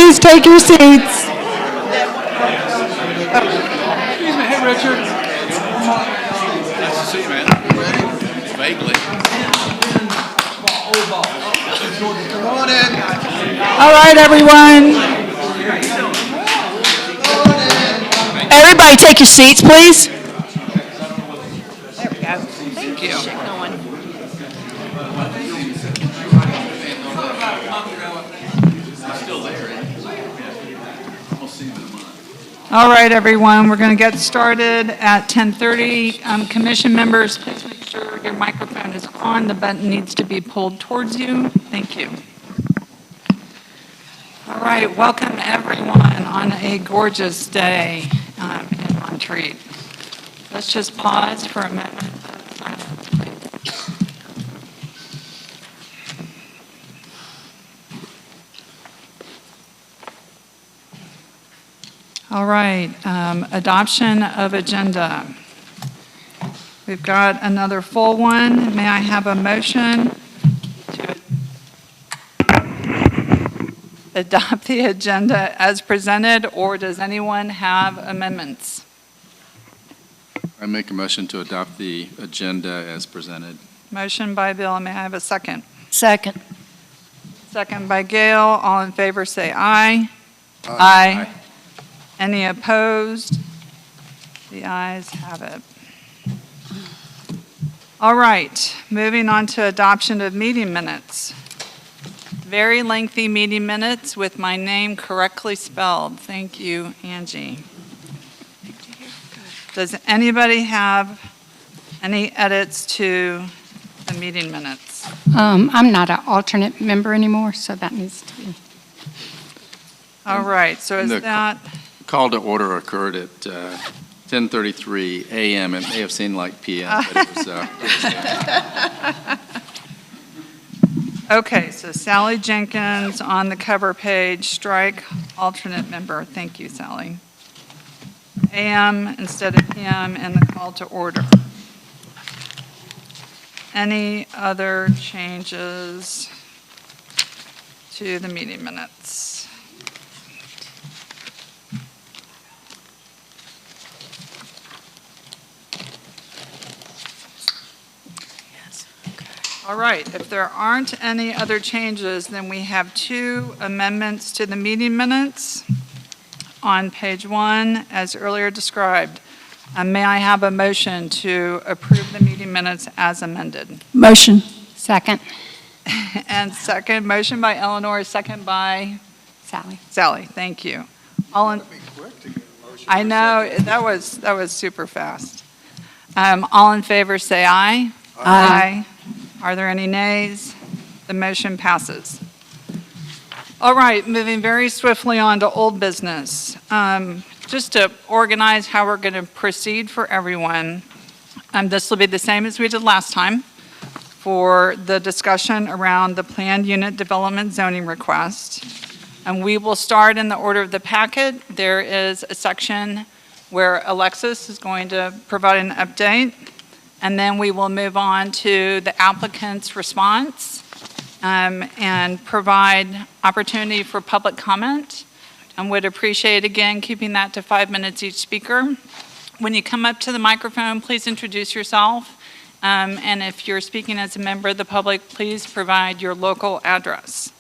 please take your seats. Excuse me, hey Richard. Nice to see you, man. Ready? Vaguely. Come on in. All right, everyone. Everybody take your seats, please. There we go. Thank you. All right, everyone, we're going to get started at 10:30. Commission members, please make sure your microphone is on. The button needs to be pulled towards you. Thank you. All right, welcome everyone on a gorgeous day in Montreat. Let's just pause for a moment. All right, adoption of agenda. We've got another full one. May I have a motion to adopt the agenda as presented, or does anyone have amendments? I make a motion to adopt the agenda as presented. Motion by Bill, may I have a second? Second. Second by Gail. All in favor say aye. Aye. Any opposed? The ayes have it. All right, moving on to adoption of meeting minutes. Very lengthy meeting minutes with my name correctly spelled. Thank you, Angie. Does anybody have any edits to the meeting minutes? I'm not an alternate member anymore, so that needs to be. All right, so is The- that, Call to order occurred at 10:33 a.m. It may have seemed like p.m., but it was, okay, so Sally Jenkins on the cover page, strike alternate member. Thank you, Sally. AM instead of PM in the call to order. Any other changes to the meeting minutes? All right, if there aren't any other changes, then we have two amendments to the meeting minutes on page 1, as earlier described. May I have a motion to approve the meeting minutes as amended? Motion. Second. And second, motion by Eleanor, second by Sally. Sally. Thank you. All in, I know, that was super fast. All in favor, say aye. Aye. Are there any nays? The motion passes. All right, moving very swiftly on to old business. Just to organize how we're going to proceed for everyone, this will be the same as we did last time for the discussion around the planned unit development zoning request. And we will start in the order of the packet. There is a section where Alexis is going to provide an update. And then we will move on to the applicant's response and provide opportunity for public comment. And would appreciate, again, keeping that to 5 minutes each speaker. When you come up to the microphone, please introduce yourself. And if you're speaking as a member of the public, please provide your local address.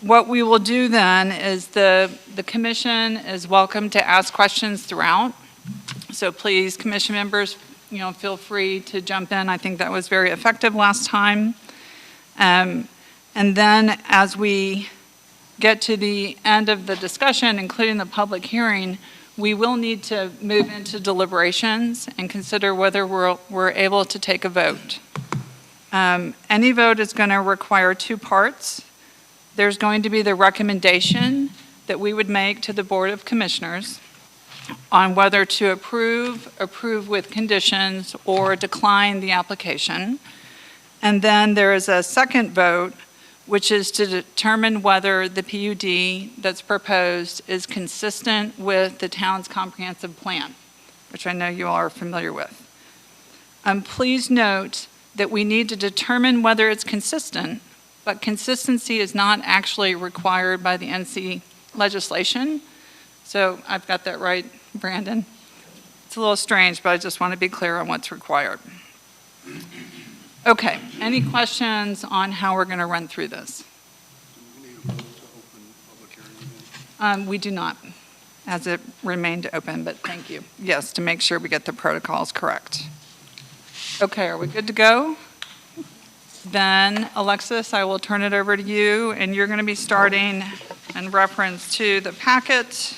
What we will do then is the commission is welcome to ask questions throughout. So please, commission members, feel free to jump in. I think that was very effective last time. And then as we get to the end of the discussion, including the public hearing, we will need to move into deliberations and consider whether we're able to take a vote. Any vote is going to require two parts. There's going to be the recommendation that we would make to the Board of Commissioners on whether to approve with conditions, or decline the application. And then there is a second vote, which is to determine whether the PUD that's proposed is consistent with the town's comprehensive plan, which I know you all are familiar with. Please note that we need to determine whether it's consistent but consistency is not actually required by the NC legislation. So I've got that right, Brandon? It's a little strange, but I just want to be clear on what's required. Okay, any questions on how we're going to run through this? We do not, as it remained open, but thank you. Yes, to make sure we get the protocols correct. Okay, are we good to go? Then, Alexis, I will turn it over to you, and you're going to be starting in reference to the packet,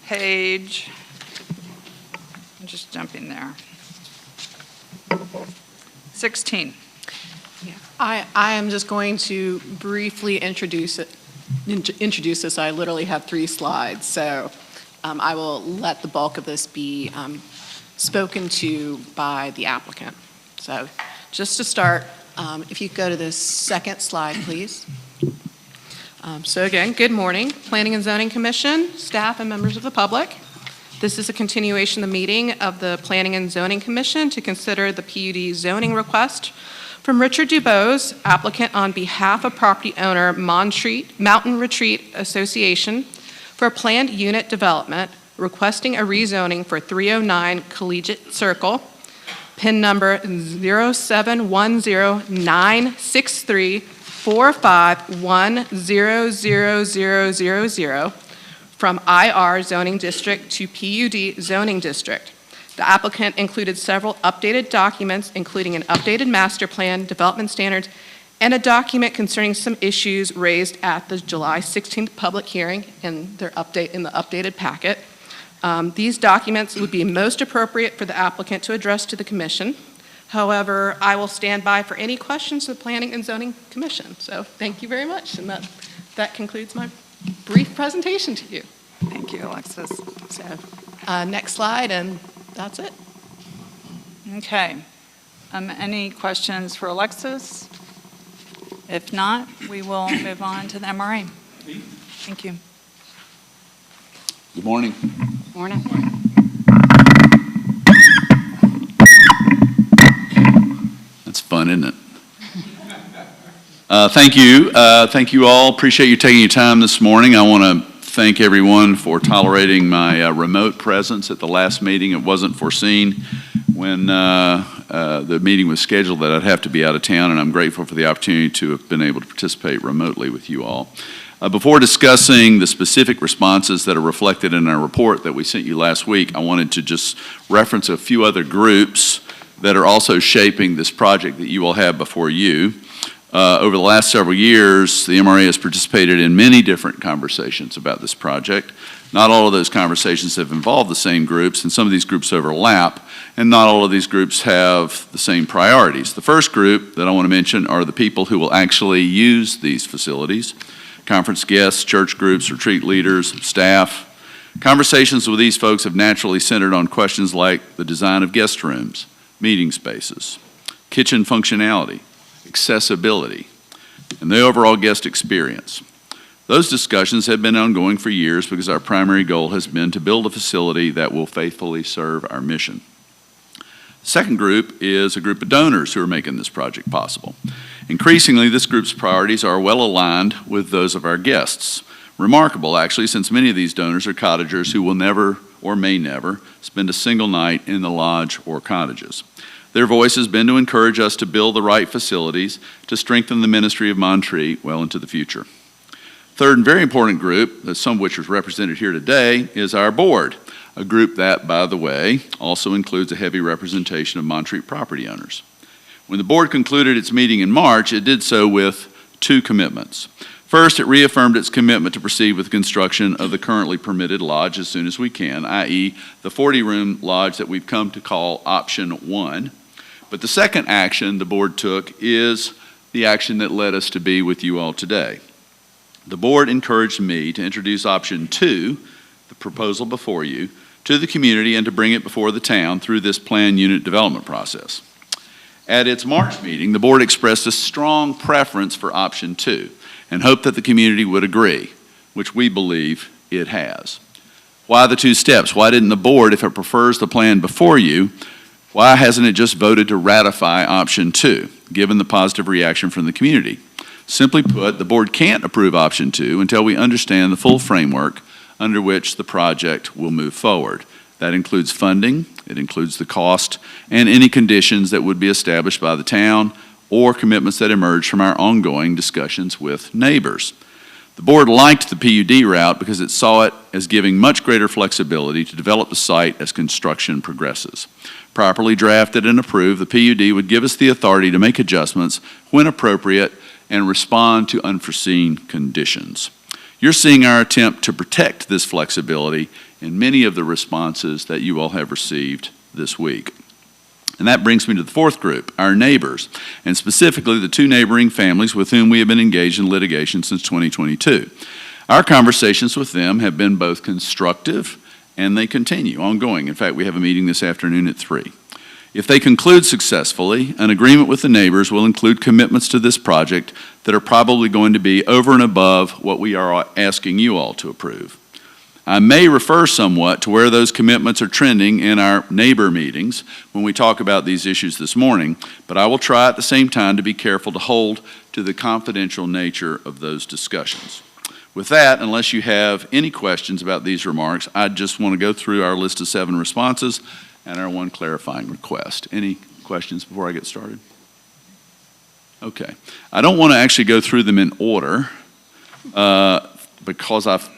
page, I'm just jumping there, 16. I am just going to briefly introduce this. I literally have 3 slides, so I will let the bulk of this be spoken to by the applicant. So just to start, if you go to the second slide, please. So again, good morning, Planning and Zoning Commission, staff, and members of the public. This is a continuation of the meeting of the Planning and Zoning Commission to consider the PUD zoning request from Richard Dubose, applicant on behalf of property owner Mountain Retreat Association for a planned unit development requesting a rezoning for 309 Collegiate Circle, PIN number 071096345100000 from IR zoning district to PUD zoning district. The applicant included several updated documents, including an updated master plan, development standards, and a document concerning some issues raised at the July 16th public hearing in their updated packet. These documents would be most appropriate for the applicant to address to the commission. However, I will stand by for any questions of the Planning and Zoning Commission. So thank you very much, and that concludes my brief presentation to you. Thank you, Alexis. So next slide, and that's it. Okay. Any questions for Alexis? If not, we will move on to the MRA. Thank you. Good morning. Morning. That's fun, isn't it? Thank you. Thank you all. Appreciate you taking your time this morning. I want to thank everyone for tolerating my remote presence at the last meeting. It wasn't foreseen when the meeting was scheduled that I'd have to be out of town, and I'm grateful for the opportunity to have been able to participate remotely with you all. Before discussing the specific responses that are reflected in our report that we sent you last week, I wanted to just reference a few other groups that are also shaping this project that you all have before you. Over the last several years, the MRA has participated in many different conversations about this project. Not all of those conversations have involved the same groups, and some of these groups overlap, and not all of these groups have the same priorities. The first group that I want to mention are the people who will actually use these facilities: conference guests, church groups, retreat leaders, staff. Conversations with these folks have naturally centered on questions like the design of guest rooms, meeting spaces, kitchen functionality, accessibility, and the overall guest experience. Those discussions have been ongoing for years because our primary goal has been to build a facility that will faithfully serve our mission. The second group is a group of donors who are making this project possible. Increasingly, this group's priorities are well aligned with those of our guests. Remarkable, actually, since many of these donors are cottagers who will never or may never spend a single night in the lodge or cottages. Their voice has been to encourage us to build the right facilities to strengthen the ministry of Montreat well into the future. Third and very important group, some of which is represented here today, is our board, a group that, by the way, also includes a heavy representation of Montreat property owners. When the board concluded its meeting in March, it did so with 2 commitments. First, it reaffirmed its commitment to proceed with construction of the currently permitted lodge as soon as we can, i.e. the 40-room lodge that we've come to call Option 1. But the second action the board took is the action that led us to be with you all today. The board encouraged me to introduce Option 2, the proposal before you, to the community and to bring it before the town through this planned unit development process. At its March meeting, the board expressed a strong preference for Option 2 and hoped that the community would agree, which we believe it has. Why the 2 steps? Why didn't the board, if it prefers the plan before you, why hasn't it just voted to ratify Option 2, given the positive reaction from the community? Simply put, the board can't approve option 2 until we understand the full framework under which the project will move forward. That includes funding, it includes the cost, and any conditions that would be established by the town or commitments that emerge from our ongoing discussions with neighbors. The board liked the PUD route because it saw it as giving much greater flexibility to develop the site as construction progresses. Properly drafted and approved, the PUD would give us the authority to make adjustments when appropriate and respond to unforeseen conditions. You're seeing our attempt to protect this flexibility in many of the responses that you all have received this week. And that brings me to the fourth group, our neighbors, and specifically the 2 neighboring families with whom we have been engaged in litigation since 2022. Our conversations with them have been both constructive and they continue, ongoing. In fact, we have a meeting this afternoon at 3. If they conclude successfully, an agreement with the neighbors will include commitments to this project that are probably going to be over and above what we are asking you all to approve. I may refer somewhat to where those commitments are trending in our neighbor meetings when we talk about these issues this morning, but I will try at the same time to be careful to hold to the confidential nature of those discussions. With that, unless you have any questions about these remarks, I just want to go through our list of 7 responses and our 1 clarifying request. Any questions before I get started? Okay. I don't want to actually go through them in order because I've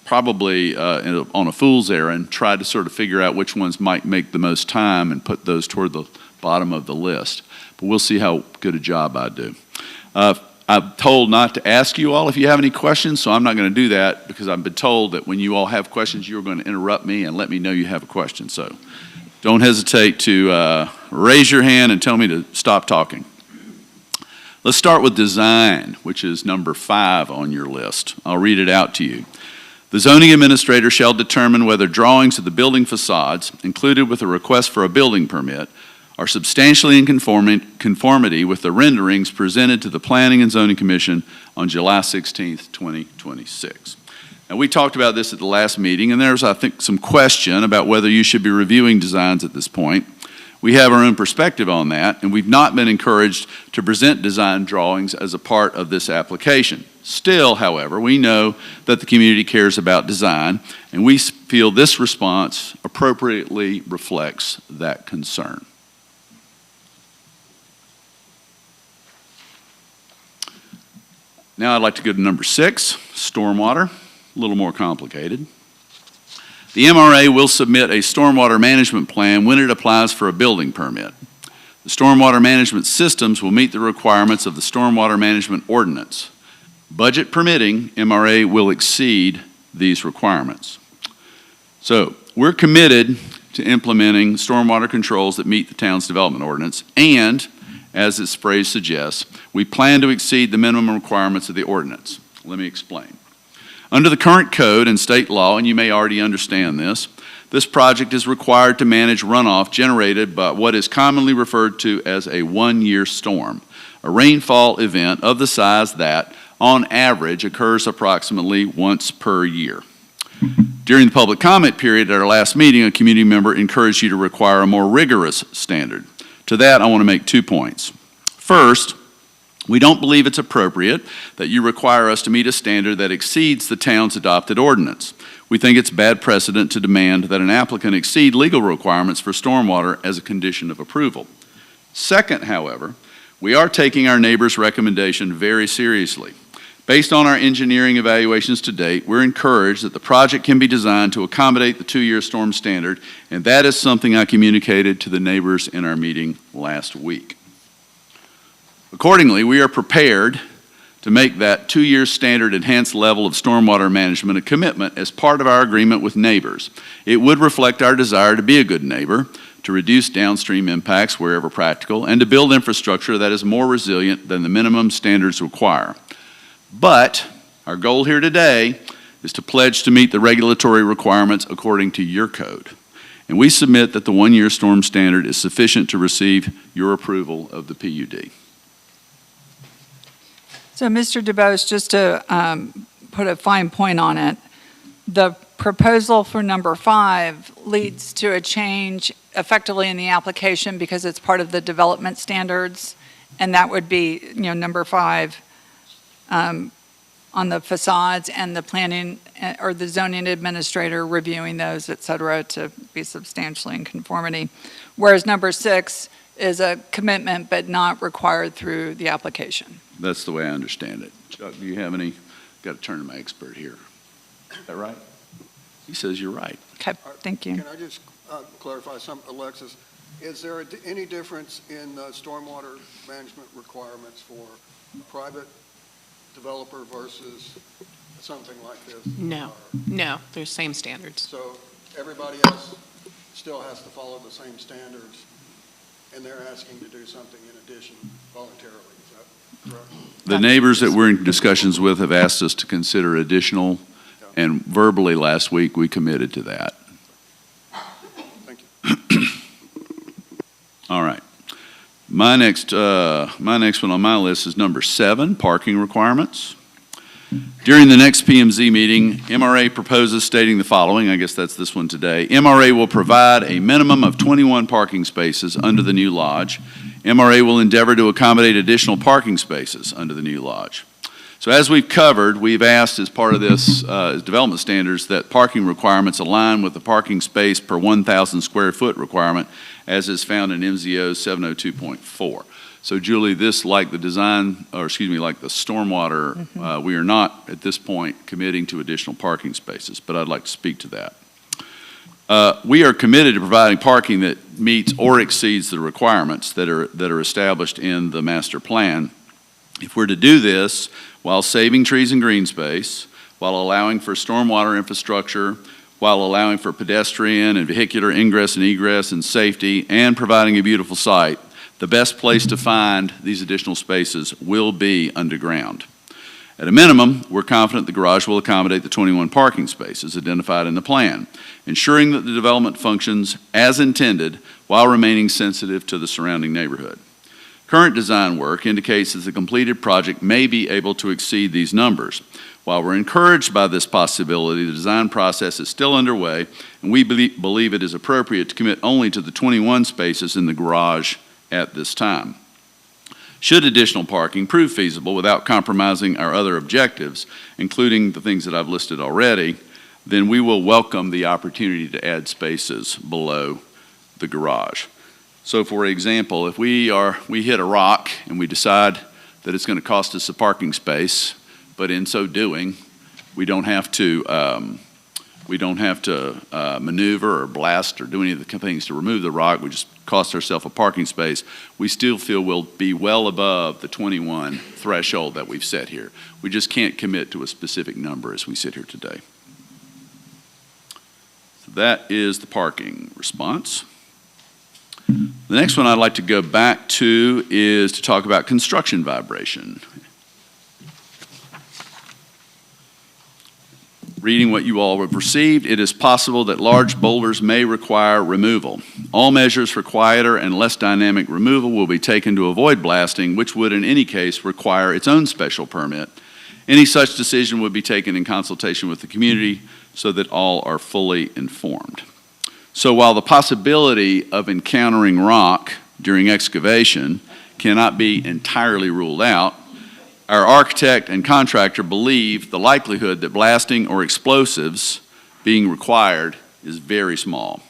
probably on a fool's errand tried to sort of figure out which ones might make the most time and put those toward the bottom of the list. But we'll see how good a job I do. I'm told not to ask you all if you have any questions, so I'm not going to do that because I've been told that when you all have questions, you're going to interrupt me and let me know you have a question. So don't hesitate to raise your hand and tell me to stop talking. Let's start with design, which is number 5 on your list. I'll read it out to you. The zoning administrator shall determine whether drawings of the building facades included with a request for a building permit are substantially in conformity with the renderings presented to the Planning and Zoning Commission on July 16th, 2026. Now, we talked about this at the last meeting, and there's, I think, some question about whether you should be reviewing designs at this point. We have our own perspective on that, and we've not been encouraged to present design drawings as a part of this application. Still, however, we know that the community cares about design, and we feel this response appropriately reflects that concern. Now I'd like to go to number 6, stormwater, a little more complicated. The MRA will submit a stormwater management plan when it applies for a building permit. The stormwater management systems will meet the requirements of the stormwater management ordinance. Budget permitting, MRA will exceed these requirements. So we're committed to implementing stormwater controls that meet the town's development ordinance, and as its phrase suggests, we plan to exceed the minimum requirements of the ordinance. Let me explain. Under the current code and state law, and you may already understand this project is required to manage runoff generated by what is commonly referred to as a one-year storm, a rainfall event of the size that, on average, occurs approximately once per year. During the public comment period at our last meeting, a community member encouraged you to require a more rigorous standard. To that, I want to make 2 points. First, we don't believe it's appropriate that you require us to meet a standard that exceeds the town's adopted ordinance. We think it's bad precedent to demand that an applicant exceed legal requirements for stormwater as a condition of approval. Second, however, we are taking our neighbor's recommendation very seriously. Based on our engineering evaluations to date, we're encouraged that the project can be designed to accommodate the 2-year storm standard, and that is something I communicated to the neighbors in our meeting last week. Accordingly, we are prepared to make that 2-year standard enhanced level of stormwater management a commitment as part of our agreement with neighbors. It would reflect our desire to be a good neighbor, to reduce downstream impacts wherever practical, and to build infrastructure that is more resilient than the minimum standards require. But our goal here today is to pledge to meet the regulatory requirements according to your code. And we submit that the 1-year storm standard is sufficient to receive your approval of the PUD. So, Mr. DuBose, just to put a fine point on it, the proposal for number 5 leads to a change effectively in the application because it's part of the development standards, and that would be, number 5 on the facades and the planning or the zoning administrator reviewing those, et cetera, to be substantially in conformity. Whereas number 6 is a commitment but not required through the application. That's the way I understand it. Chuck, do you have any? Got to turn to my expert here. Is that right? He says you're right. Okay, thank you. Can I just clarify something, Alexis? Is there any difference in stormwater management requirements for a private developer versus something like this? No, no, they're same standards. So everybody else still has to follow the same standards, and they're asking to do something in addition voluntarily, is that correct? The neighbors that we're in discussions with have asked us to consider additional, and verbally last week, we committed to that. Thank you. All right. My next one on my list is number 7, parking requirements. During the next PMZ meeting, MRA proposes stating the following, I guess that's this one today. MRA will provide a minimum of 21 parking spaces under the new lodge. MRA will endeavor to accommodate additional parking spaces under the new lodge. So as we've covered, we've asked as part of this development standards that parking requirements align with the parking space per 1,000 square foot requirement as is found in MZO 702.4. So Julie, this, like the design, or excuse me, like the stormwater, we are not at this point committing to additional parking spaces, but I'd like to speak to that. We are committed to providing parking that meets or exceeds the requirements that are established in the master plan. If we're to do this while saving trees and green space, while allowing for stormwater infrastructure, while allowing for pedestrian and vehicular ingress and egress and safety, and providing a beautiful site, the best place to find these additional spaces will be underground. At a minimum, we're confident the garage will accommodate the 21 parking spaces identified in the plan, ensuring that the development functions as intended while remaining sensitive to the surrounding neighborhood. Current design work indicates that the completed project may be able to exceed these numbers. While we're encouraged by this possibility, the design process is still underway, and we believe it is appropriate to commit only to the 21 spaces in the garage at this time. Should additional parking prove feasible without compromising our other objectives, including the things that I've listed already, then we will welcome the opportunity to add spaces below the garage. So for example, if we hit a rock and we decide that it's going to cost us a parking space, but in so doing, we don't have to maneuver or blast or do any of the things to remove the rock. We just cost ourselves a parking space. We still feel we'll be well above the 21 threshold that we've set here. We just can't commit to a specific number as we sit here today. So that is the parking response. The next one I'd like to go back to is to talk about construction vibration. Reading what you all have received, it is possible that large boulders may require removal. All measures for quieter and less dynamic removal will be taken to avoid blasting, which would in any case require its own special permit. Any such decision would be taken in consultation with the community so that all are fully informed. So while the possibility of encountering rock during excavation cannot be entirely ruled out, our architect and contractor believe the likelihood that blasting or explosives being required is very small.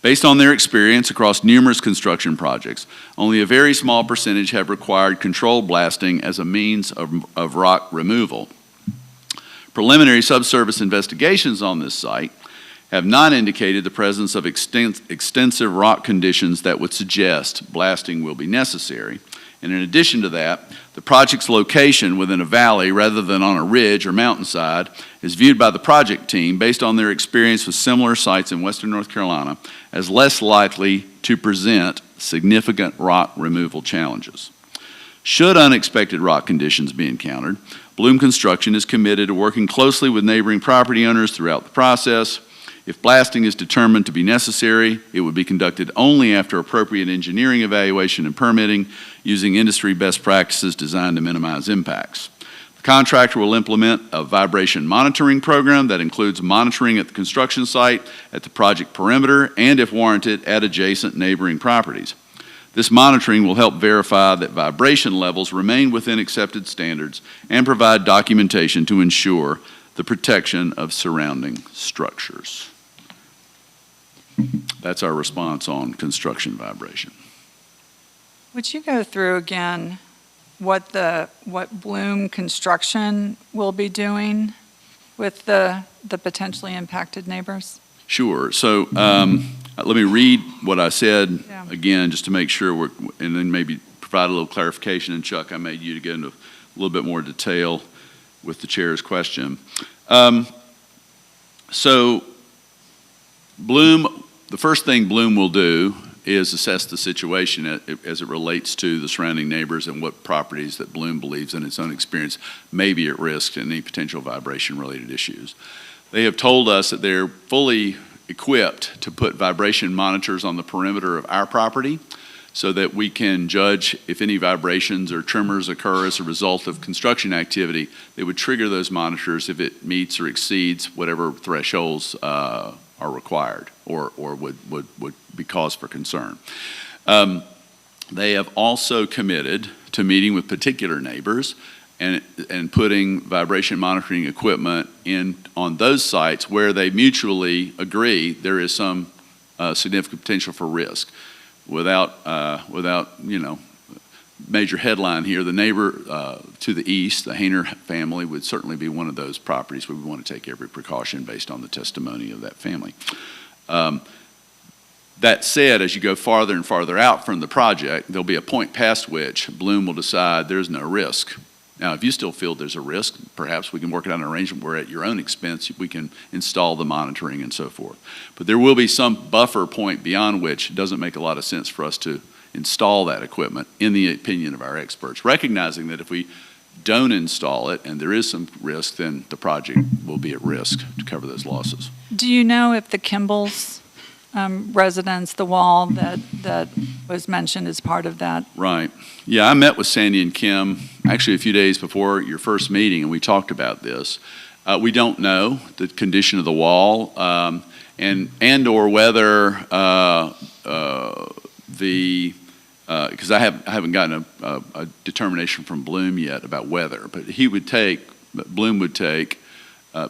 Based on their experience across numerous construction projects, only a very small percentage have required controlled blasting as a means of rock removal. Preliminary subsurface investigations on this site have not indicated the presence of extensive rock conditions that would suggest blasting will be necessary. And in addition to that, the project's location within a valley rather than on a ridge or mountainside is viewed by the project team, based on their experience with similar sites in western North Carolina, as less likely to present significant rock removal challenges. Should unexpected rock conditions be encountered, Bloom Construction is committed to working closely with neighboring property owners throughout the process. If blasting is determined to be necessary, it would be conducted only after appropriate engineering evaluation and permitting, using industry best practices designed to minimize impacts. The contractor will implement a vibration monitoring program that includes monitoring at the construction site, at the project perimeter, and if warranted, at adjacent neighboring properties. This monitoring will help verify that vibration levels remain within accepted standards and provide documentation to ensure the protection of surrounding structures. That's our response on construction vibration. Would you go through again what Bloom Construction will be doing with the potentially impacted neighbors? Sure. So let me read what I said Yeah. again, just to make sure and then maybe provide a little clarification. And Chuck, I made you to get into a little bit more detail with the chair's question. So Bloom, the first thing Bloom will do is assess the situation as it relates to the surrounding neighbors and what properties that Bloom believes in its own experience may be at risk to any potential vibration-related issues. They have told us that they're fully equipped to put vibration monitors on the perimeter of our property so that we can judge if any vibrations or tremors occur as a result of construction activity. They would trigger those monitors if it meets or exceeds whatever thresholds are required or would be cause for concern. They have also committed to meeting with particular neighbors and putting vibration monitoring equipment in on those sites where they mutually agree there is some significant potential for risk. Without major headline here, the neighbor to the east, the Hayner family, would certainly be one of those properties where we want to take every precaution based on the testimony of that family. That said, as you go farther and farther out from the project, there'll be a point past which Bloom will decide there's no risk. Now, if you still feel there's a risk, perhaps we can work out an arrangement where at your own expense we can install the monitoring and so forth. But there will be some buffer point beyond which it doesn't make a lot of sense for us to install that equipment, in the opinion of our experts, recognizing that if we don't install it and there is some risk, then the project will be at risk to cover those losses. Do you know if the Kimball's residence, the wall that was mentioned as part of that? Right. Yeah, I met with Sandy and Kim actually a few days before your first meeting, and we talked about this. We don't know the condition of the wall and or whether because I haven't gotten a determination from Bloom yet about whether, but Bloom would take.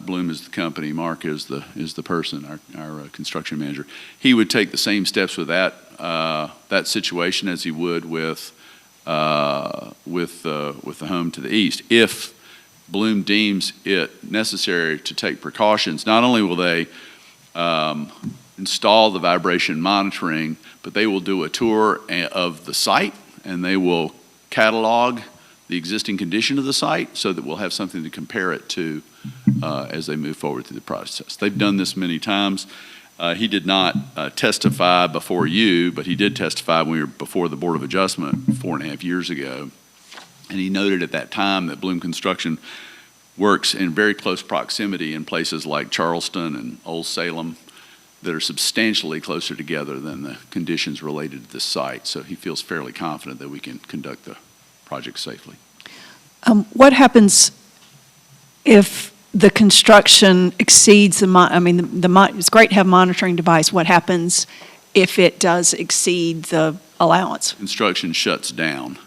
Bloom is the company. Mark is the person, our construction manager. He would take the same steps with that situation as he would with the home to the east. If Bloom deems it necessary to take precautions, not only will they install the vibration monitoring, but they will do a tour of the site and they will catalog the existing condition of the site so that we'll have something to compare it to as they move forward through the process. They've done this many times. He did not testify before you, but he did testify when we were before the Board of Adjustment 4.5 years ago. And he noted at that time that Bloom Construction works in very close proximity in places like Charleston and Old Salem that are substantially closer together than the conditions related to this site. So he feels fairly confident that we can conduct the project safely. What happens if the construction exceeds it's great to have a monitoring device. What happens if it does exceed the allowance? Construction shuts down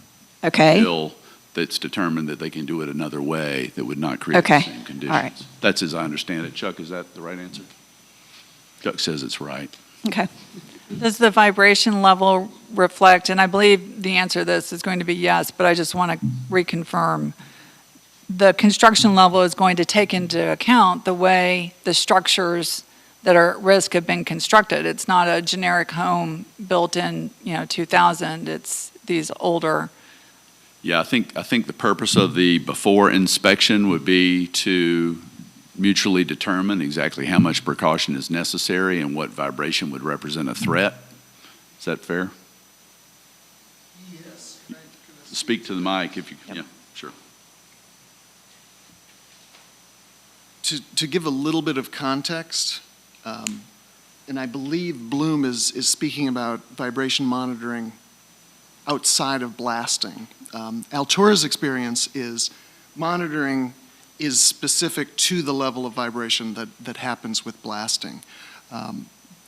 Okay. until it's determined that they can do it another way that would not create Okay. the same conditions. All right. That's as I understand it. Chuck, is that the right answer? Chuck says it's right. Okay. Does the vibration level reflect, and I believe the answer to this is going to be yes, but I just want to reconfirm, the construction level is going to take into account the way the structures that are at risk have been constructed. It's not a generic home built in 2000. It's these older. Yeah, I think the purpose of the before inspection would be to mutually determine exactly how much precaution is necessary and what vibration would represent a threat. Is that fair? Yes. Speak to the mic if you, Yep. yeah, sure. To give a little bit of context, and I believe Bloom is speaking about vibration monitoring outside of blasting. Altura's experience is monitoring is specific to the level of vibration that happens with blasting.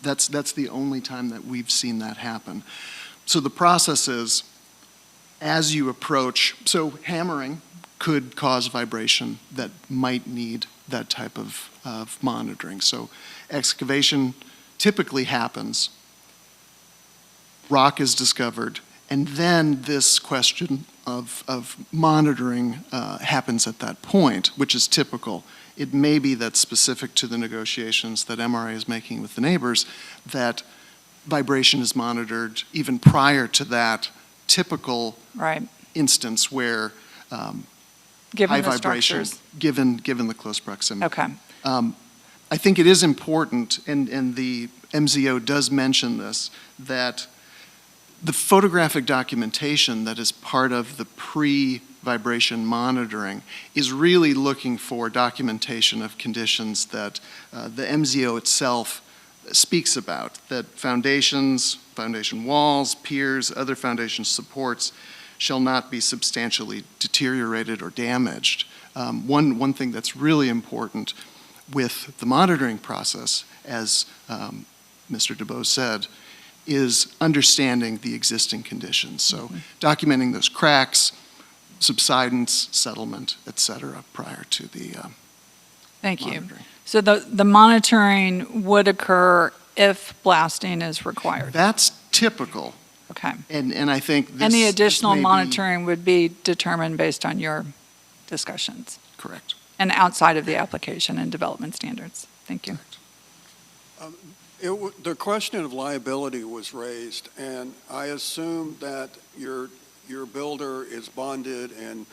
That's the only time that we've seen that happen. So the process is, as you approach, so hammering could cause vibration that might need that type of monitoring. So excavation typically happens, rock is discovered, and then this question of monitoring happens at that point, which is typical. It may be that specific to the negotiations that MRA is making with the neighbors, that vibration is monitored even prior to that typical Right, instance where given high the vibration, structures. given the close proximity. Okay, I think it is important, and the MZO does mention this, that the photographic documentation that is part of the pre-vibration monitoring is really looking for documentation of conditions that the MZO itself speaks about, that foundations, foundation walls, piers, other foundation supports shall not be substantially deteriorated or damaged. One thing that's really important with the monitoring process, as Mr. DeBose said, is understanding the existing conditions. So documenting those cracks, subsidence, settlement, et cetera, prior to the thank you. monitoring. So the monitoring would occur if blasting is required? That's typical, Okay. and I think this Any this additional may be monitoring would be determined based on your discussions correct. and outside of the application and development standards. Thank you. The question of liability was raised, and I assume that your builder is bonded and,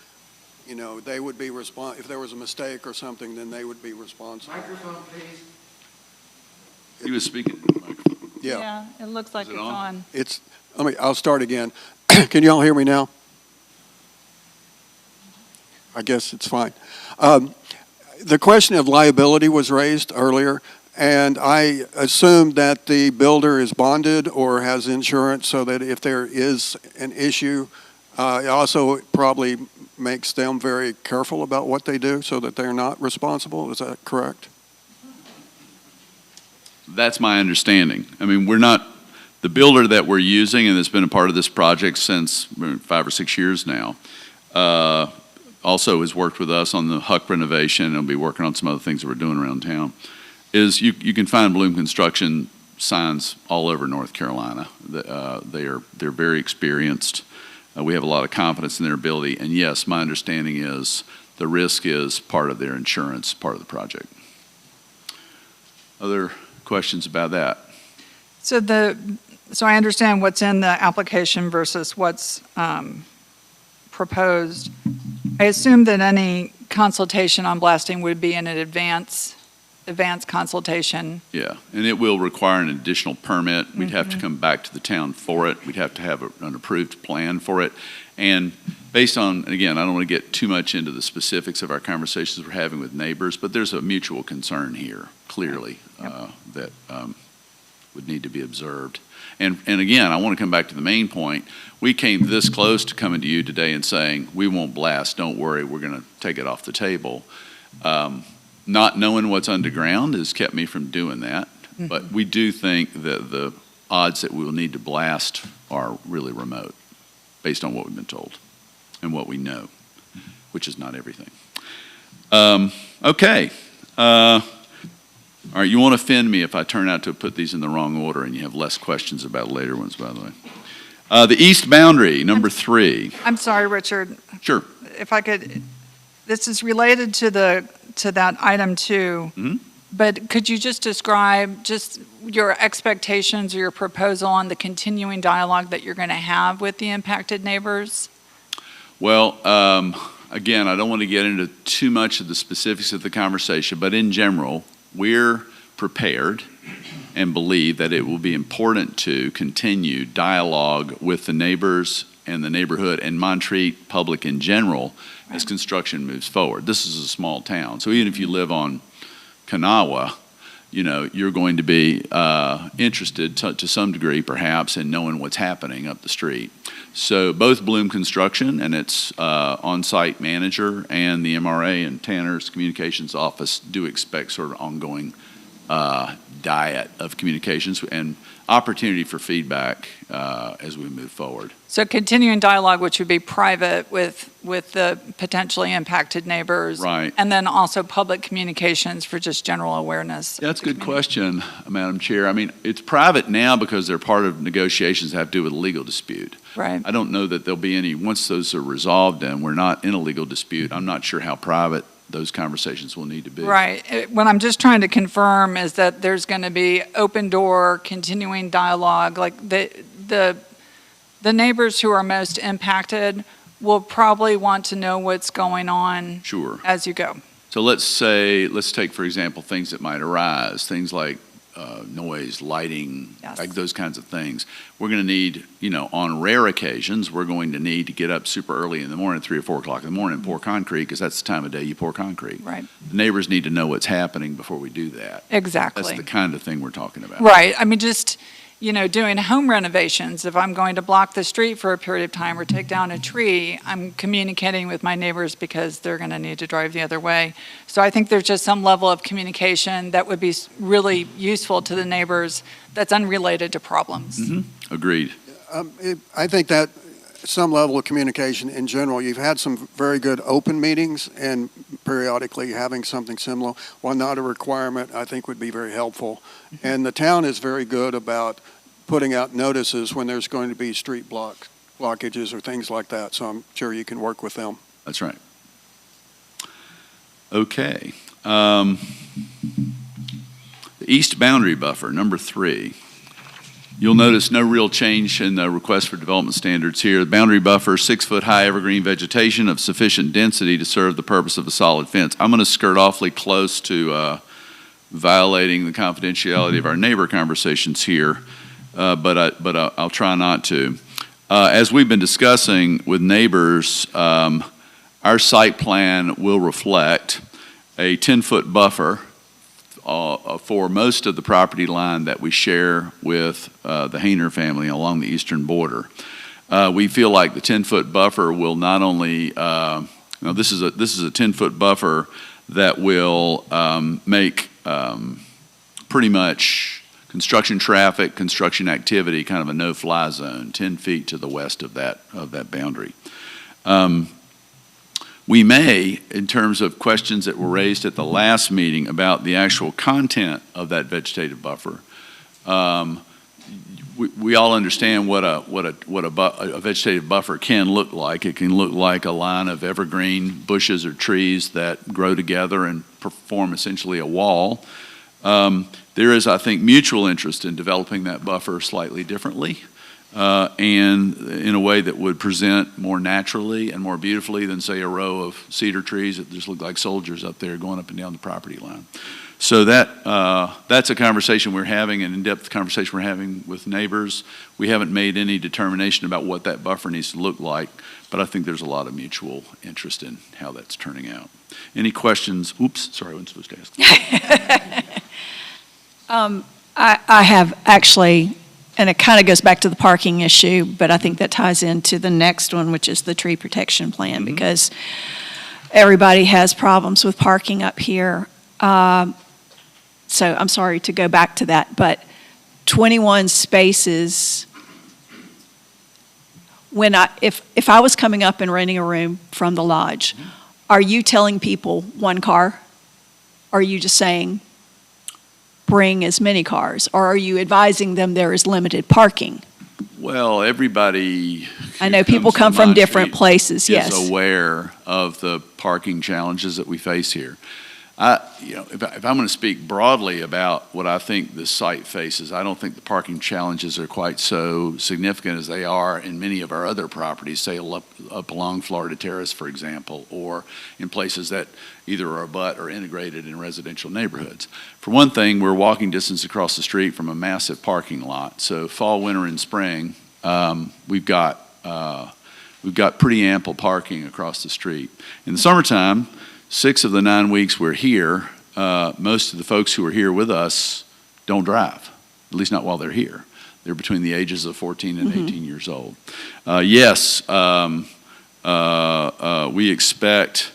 you know, they would be if there was a mistake or something, then they would be responsible. Microphone, please. He was speaking. into the microphone. Yeah, It looks like Is it on? I'll start again. Can you all hear me now? I guess it's fine. The question of liability was raised earlier, and I assume that the builder is bonded or has insurance so that if there is an issue, it also probably makes them very careful about what they do so that they're not responsible. Is that correct? That's my understanding. I mean, the builder that we're using and that's been a part of this project since 5 or 6 years now, also has worked with us on the Huck renovation and will be working on some other things that we're doing around town, is you can find Bloom Construction signs all over North Carolina. They're very experienced. We have a lot of confidence in their ability. And yes, my understanding is the risk is part of their insurance, part of the project. Other questions about that? So I understand what's in the application versus what's proposed. I assume that any consultation on blasting would be in an advance consultation. Yeah, and it will require an additional permit. We'd have to come back to the town for it. We'd have to have an approved plan for it. And based on, again, I don't want to get too much into the specifics of our conversations we're having with neighbors, but there's a mutual concern here, clearly, that would need to be observed. And again, I want to come back to the main point. We came this close to coming to you today and saying, we won't blast, don't worry, we're going to take it off the table. Not knowing what's underground has kept me from doing that, but we do think that the odds that we will need to blast are really remote, based on what we've been told and what we know, which is not everything. Okay. All right, you won't offend me if I turn out to have put these in the wrong order and you have less questions about later ones, by the way. The east boundary, number 3. I'm sorry, Richard. Sure. If I could, this is related to that item 2, but could you just describe just your expectations or your proposal on the continuing dialogue that you're going to have with the impacted neighbors? Well, again, I don't want to get into too much of the specifics of the conversation, but in general, we're prepared and believe that it will be important to continue dialogue with the neighbors and the neighborhood and Montreat public in general as construction moves forward. This is a small town, so even if you live on Kanawha, you know, you're going to be interested to some degree, perhaps, in knowing what's happening up the street. So both Bloom Construction and its on-site manager and the MRA and Tanner's communications office do expect sort of ongoing diet of communications and opportunity for feedback as we move forward. So continuing dialogue, which would be private with the potentially impacted neighbors. Right. And then also public communications for just general awareness. That's a good question, Madam Chair. I mean, it's private now because they're part of negotiations that have to do with a legal dispute. Right. I don't know that there'll be any, once those are resolved and we're not in a legal dispute, I'm not sure how private those conversations will need to be. Right. What I'm just trying to confirm is that there's going to be open door, continuing dialogue, like the neighbors who are most impacted will probably want to know what's going on Sure. as you go. So let's take, for example, things that might arise, things like noise, lighting, Yes. like those kinds of things. We're going to need, on rare occasions, we're going to need to get up super early in the morning, 3 or 4 o'clock in the morning, and pour concrete, because that's the time of day you pour concrete. Right. The neighbors need to know what's happening before we do that. Exactly. That's the kind of thing we're talking about. Right. I mean, just, doing home renovations, if I'm going to block the street for a period of time or take down a tree, I'm communicating with my neighbors because they're going to need to drive the other way. So I think there's just some level of communication that would be really useful to the neighbors that's unrelated to problems. Agreed. I think that some level of communication in general, you've had some very good open meetings, and periodically having something similar, while not a requirement, I think would be very helpful. And the town is very good about putting out notices when there's going to be street blockages or things like that, so I'm sure you can work with them. That's right. Okay. The east boundary buffer, number 3. You'll notice no real change in the request for development standards here. The boundary buffer, 6-foot-high evergreen vegetation of sufficient density to serve the purpose of a solid fence. I'm going to skirt awfully close to violating the confidentiality of our neighbor conversations here, but I'll try not to. As we've been discussing with neighbors, our site plan will reflect a 10-foot buffer for most of the property line that we share with the Hayner family along the eastern border. We feel like the 10-foot buffer will not only, this is a 10-foot buffer that will make pretty much construction traffic, construction activity kind of a no-fly zone, 10 feet to the west of that boundary. We may, in terms of questions that were raised at the last meeting about the actual content of that vegetative buffer, we all understand what a vegetative buffer can look like. It can look like a line of evergreen bushes or trees that grow together and form essentially a wall. There is, I think, mutual interest in developing that buffer slightly differently. And in a way that would present more naturally and more beautifully than, say, a row of cedar trees that just look like soldiers up there going up and down the property line. So that's a conversation we're having, an in-depth conversation we're having with neighbors. We haven't made any determination about what that buffer needs to look like, but I think there's a lot of mutual interest in how that's turning out. Any questions? Oops, sorry, I wasn't supposed to ask. I have actually, and it kind of goes back to the parking issue, but I think that ties into the next one, which is the tree protection plan, because everybody has problems with parking up here. So I'm sorry to go back to that, but 21 spaces, if I was coming up and renting a room from the lodge, are you telling people 1 car? Or are you just saying, bring as many cars, or are you advising them there is limited parking? Well, everybody. I know people come from different places, yes. Is aware of the parking challenges that we face here. If I'm going to speak broadly about what I think the site faces, I don't think the parking challenges are quite so significant as they are in many of our other properties, say up along Florida Terrace, for example, or in places that either are abut or integrated in residential neighborhoods. For one thing, we're walking distance across the street from a massive parking lot. So fall, winter, and spring, we've got pretty ample parking across the street. In the summertime, 6 of the 9 weeks we're here, most of the folks who are here with us don't drive, at least not while they're here. They're between the ages of 14 and 18 years old. Yes, we expect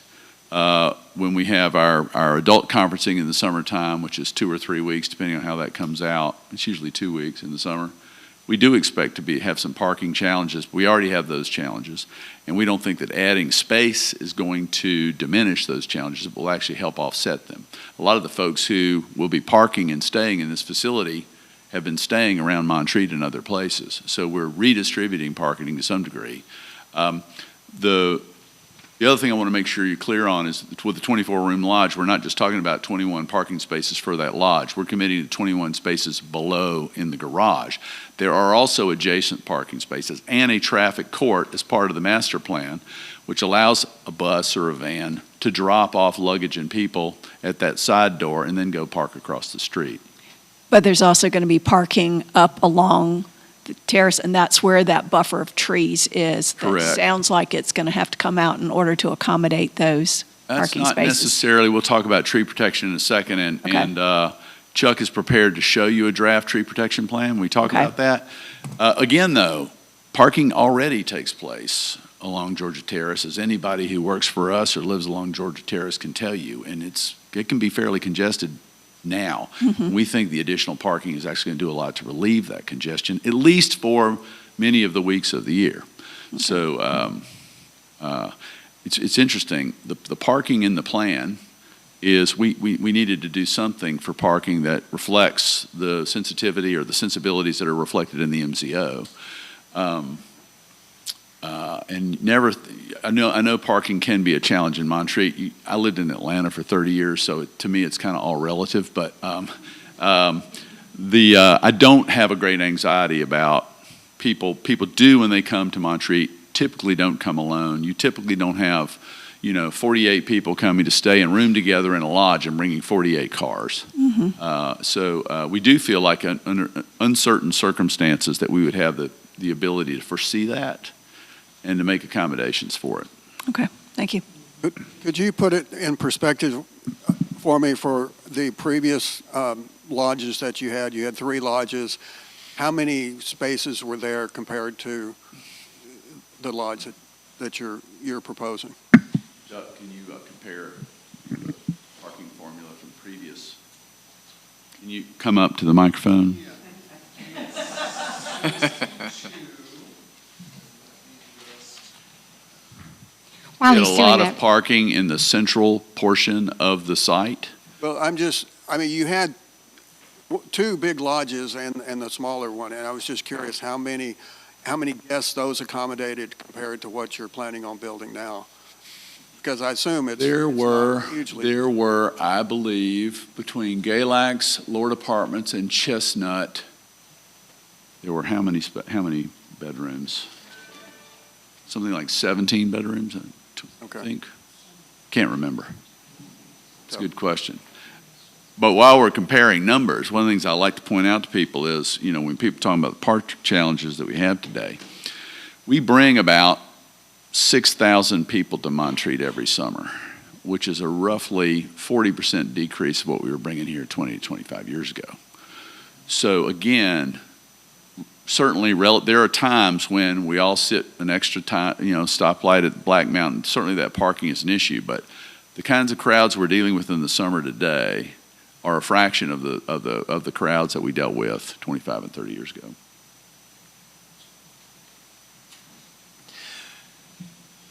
when we have our adult conferencing in the summertime, which is 2 or 3 weeks, depending on how that comes out. It's usually 2 weeks in the summer. We do expect to have some parking challenges. We already have those challenges, and we don't think that adding space is going to diminish those challenges. It will actually help offset them. A lot of the folks who will be parking and staying in this facility have been staying around Montreat and other places, so we're redistributing parking to some degree. The other thing I want to make sure you're clear on is with the 24-room lodge, we're not just talking about 21 parking spaces for that lodge. We're committing to 21 spaces below in the garage. There are also adjacent parking spaces and a traffic court as part of the master plan, which allows a bus or a van to drop off luggage and people at that side door and then go park across the street. But there's also going to be parking up along the terrace, and that's where that buffer of trees is. Correct. That sounds like it's going to have to come out in order to accommodate those That's parking not spaces. necessarily, we'll talk about tree protection in a second, Okay. and Chuck is prepared to show you a draft tree protection plan. We talk Okay. about that. Again, though, parking already takes place along Georgia Terrace, as anybody who works for us or lives along Georgia Terrace can tell you, and it can be fairly congested now. Mhm. We think the additional parking is actually going to do a lot to relieve that congestion, at least for many of the weeks of the year. So it's interesting. The parking in the plan is we needed to do something for parking that reflects the sensitivity or the sensibilities that are reflected in the MZO. And I know parking can be a challenge in Montreat. I lived in Atlanta for 30 years, so to me it's kind of all relative. But I don't have a great anxiety about people. People do when they come to Montreat. Typically don't come alone. You typically don't have 48 people coming to stay and room together in a lodge and bringing 48 cars. Mhm. So we do feel like under uncertain circumstances that we would have the ability to foresee that and to make accommodations for it. Okay, thank you. Could you put it in perspective for me for the previous lodges that you had? You had 3 lodges. How many spaces were there compared to the lodge that you're proposing? Chuck, can you compare the parking formula from previous? Can you come up to the microphone? While We he's had a doing lot that, of parking in the central portion of the site. Well, you had 2 big lodges and the smaller one, and I was just curious how many guests those accommodated compared to what you're planning on building now? Because I assume it's There not hugely. were, I believe, between Galax, Lord Apartments, and Chestnut, there were how many bedrooms? Something like 17 bedrooms, I Okay. think. Can't remember. It's a good question. But while we're comparing numbers, one of the things I like to point out to people is, when people talk about the park challenges that we have today, we bring about 6,000 people to Montreat every summer, which is a roughly 40% decrease of what we were bringing here 20 to 25 years ago. So again, certainly there are times when we all sit an extra time, stoplight at Black Mountain. Certainly that parking is an issue, but the kinds of crowds we're dealing with in the summer today are a fraction of the crowds that we dealt with 25 and 30 years ago.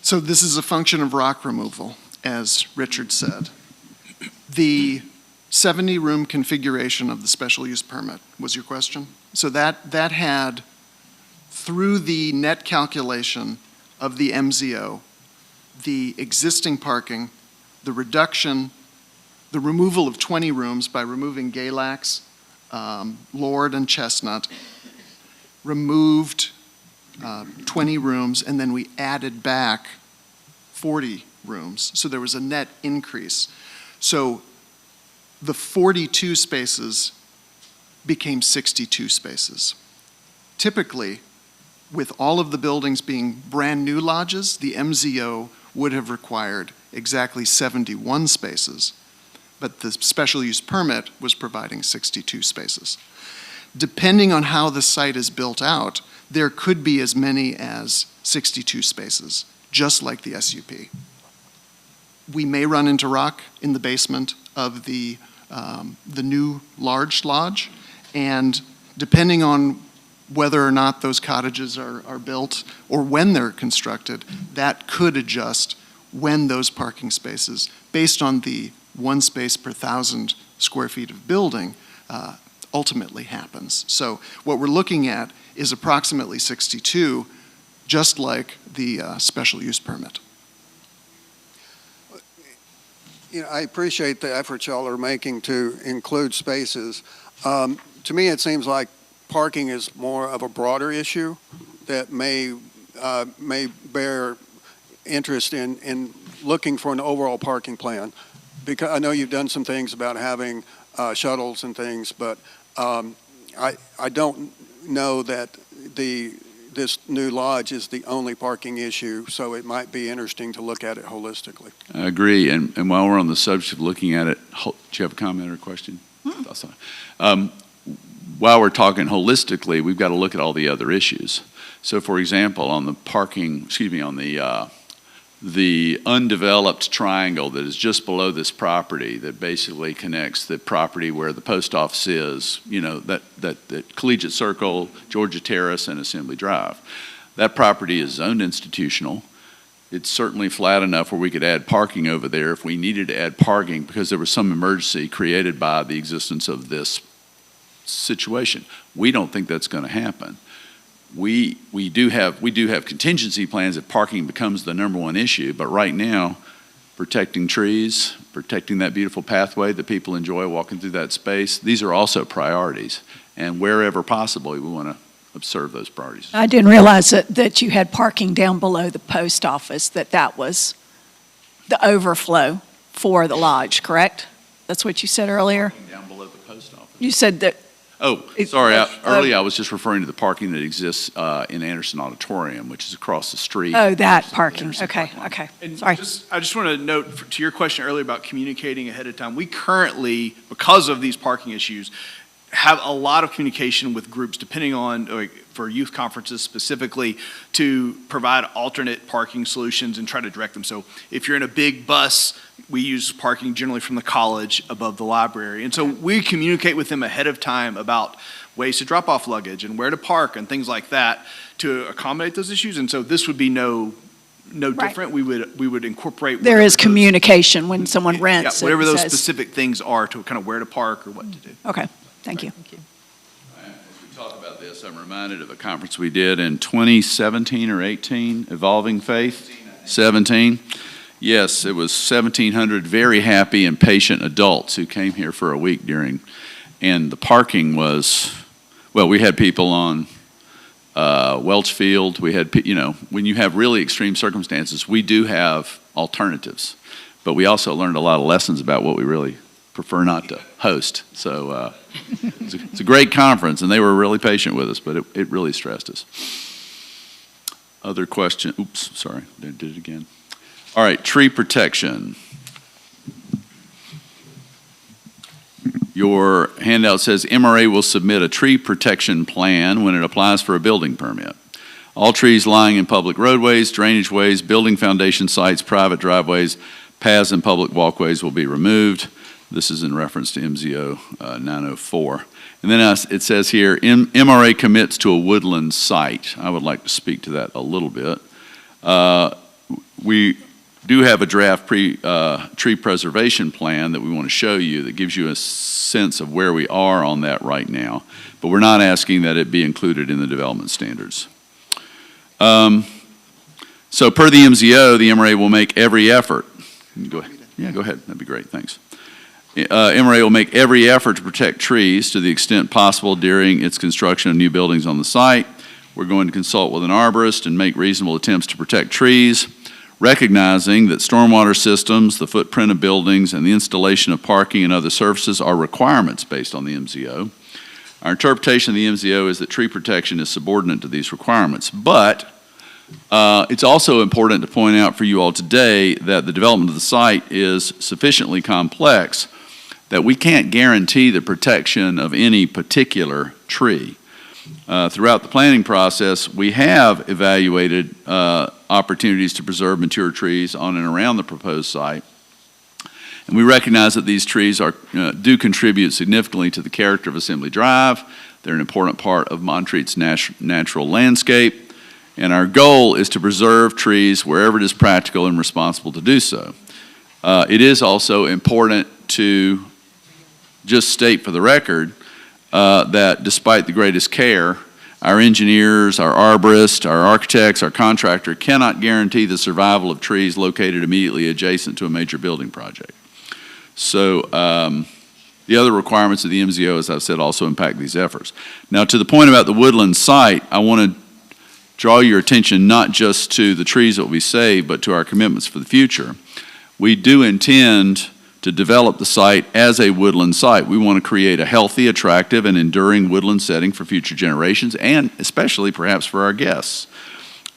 So this is a function of rock removal, as Richard said. The 70-room configuration of the special use permit was your question? So that had, through the net calculation of the MZO, the existing parking, the reduction, the removal of 20 rooms by removing Galax, Lord, and Chestnut, removed 20 rooms, and then we added back 40 rooms. So there was a net increase. So the 42 spaces became 62 spaces. Typically, with all of the buildings being brand-new lodges, the MZO would have required exactly 71 spaces, but the special use permit was providing 62 spaces. Depending on how the site is built out, there could be as many as 62 spaces, just like the SUP. We may run into rock in the basement of the new large lodge, and depending on whether or not those cottages are built or when they're constructed, that could adjust when those parking spaces, based on the 1 space per 1,000 square feet of building, ultimately happens. So what we're looking at is approximately 62, just like the special use permit. You know, I appreciate the effort y'all are making to include spaces. To me, it seems like parking is more of a broader issue that may bear interest in looking for an overall parking plan. Because I know you've done some things about having shuttles and things, but I don't know that this new lodge is the only parking issue, so it might be interesting to look at it holistically. I agree, and while we're on the subject of looking at it, do you have a comment or a question? While we're talking holistically, we've got to look at all the other issues. So for example, on the parking, on the undeveloped triangle that is just below this property that basically connects the property where the post office is, that Collegiate Circle, Georgia Terrace, and Assembly Drive. That property is zoned institutional. It's certainly flat enough where we could add parking over there if we needed to add parking because there was some emergency created by the existence of this situation. We don't think that's going to happen. We do have contingency plans if parking becomes the number one issue, but right now, protecting trees, protecting that beautiful pathway that people enjoy walking through that space, these are also priorities. And wherever possible, we want to observe those priorities. I didn't realize that you had parking down below the post office, that was the overflow for the lodge, correct? That's what you said earlier? Down below the post office. You said that. Oh, sorry. Earlier, I was just referring to the parking that exists in Anderson Auditorium, which is across the street. Oh, that parking. Anderson Okay, Park Lot. okay. And Sorry. I just want to note to your question earlier about communicating ahead of time, we currently, because of these parking issues, have a lot of communication with groups, depending on, for youth conferences specifically, to provide alternate parking solutions and try to direct them. So if you're in a big bus, we use parking generally from the college above the library. And so we communicate with them ahead of time about ways to drop off luggage and where to park and things like that to accommodate those issues. And so this would be no different. We would incorporate. There is those- communication when someone rents. Yeah, whatever it those says- specific things are to kind of where to park or what to do. Okay, thank you. As we talk about this, I'm reminded of a conference we did in 2017 or 18, Evolving Faith, 17. Yes, it was 1,700 very happy and patient adults who came here for a week and the parking was, well, we had people on Welch Field. We had, when you have really extreme circumstances, we do have alternatives. But we also learned a lot of lessons about what we really prefer not to host. So it's a great conference, and they were really patient with us, but it really stressed us. Other question? Oops, sorry, I did it again. All right, tree protection. Your handout says MRA will submit a tree protection plan when it applies for a building permit. All trees lying in public roadways, drainage ways, building foundation sites, private driveways, paths, and public walkways will be removed. This is in reference to MZO 904. And then it says here, MRA commits to a woodland site. I would like to speak to that a little bit. We do have a draft tree preservation plan that we want to show you that gives you a sense of where we are on that right now. But we're not asking that it be included in the development standards. So per the MZO, the MRA will make every effort. Go ahead. Yeah, go ahead. That'd be great. Thanks. MRA will make every effort to protect trees to the extent possible during its construction of new buildings on the site. We're going to consult with an arborist and make reasonable attempts to protect trees, recognizing that stormwater systems, the footprint of buildings, and the installation of parking and other services are requirements based on the MZO. Our interpretation of the MZO is that tree protection is subordinate to these requirements, but it's also important to point out for you all today that the development of the site is sufficiently complex that we can't guarantee the protection of any particular tree. Throughout the planning process, we have evaluated opportunities to preserve mature trees on and around the proposed site, And we recognize that these trees do contribute significantly to the character of Assembly Drive. They're an important part of Montreat's natural landscape. And our goal is to preserve trees wherever it is practical and responsible to do so. It is also important to just state for the record that despite the greatest care, our engineers, our arborists, our architects, our contractor cannot guarantee the survival of trees located immediately adjacent to a major building project. So the other requirements of the MZO, as I've said, also impact these efforts. Now, to the point about the woodland site, I want to draw your attention not just to the trees that will be saved, but to our commitments for the future. We do intend to develop the site as a woodland site. We want to create a healthy, attractive, and enduring woodland setting for future generations, and especially perhaps for our guests.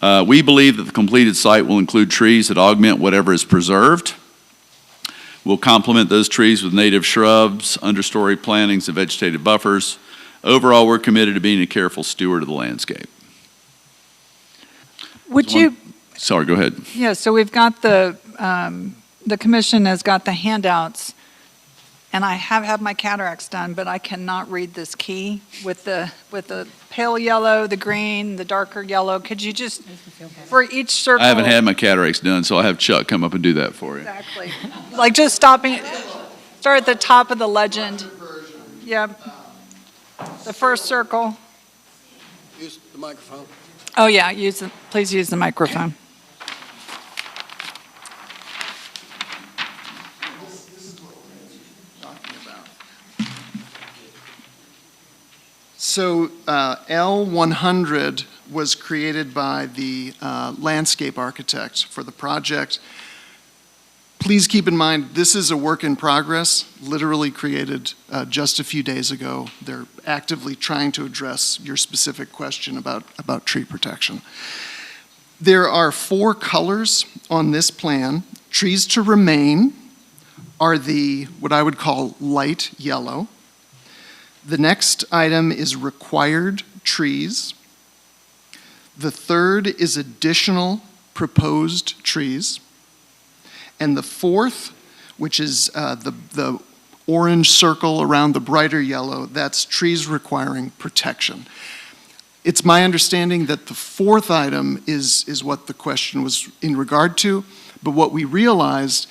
We believe that the completed site will include trees that augment whatever is preserved. We'll complement those trees with native shrubs, understory plantings, and vegetative buffers. Overall, we're committed to being a careful steward of the landscape. Would you, Sorry, go ahead. yeah, so we've got the commission has got the handouts, and I have had my cataracts done, but I cannot read this key with the pale yellow, the green, the darker yellow. Could you just, for each circle? I haven't had my cataracts done, so I'll have Chuck come up and do that for you. Exactly. Like just stopping, start at the top of the legend. Yep. The first circle. Use the microphone. Oh, yeah, please use the microphone. So L100 was created by the landscape architect for the project. Please keep in mind, this is a work in progress, literally created just a few days ago. They're actively trying to address your specific question about tree protection. There are 4 colors on this plan. Trees to remain are what I would call light yellow. The next item is required trees. The third is additional proposed trees. And the fourth, which is the orange circle around the brighter yellow, that's trees requiring protection. It's my understanding that the fourth item is what the question was in regard to, but what we realized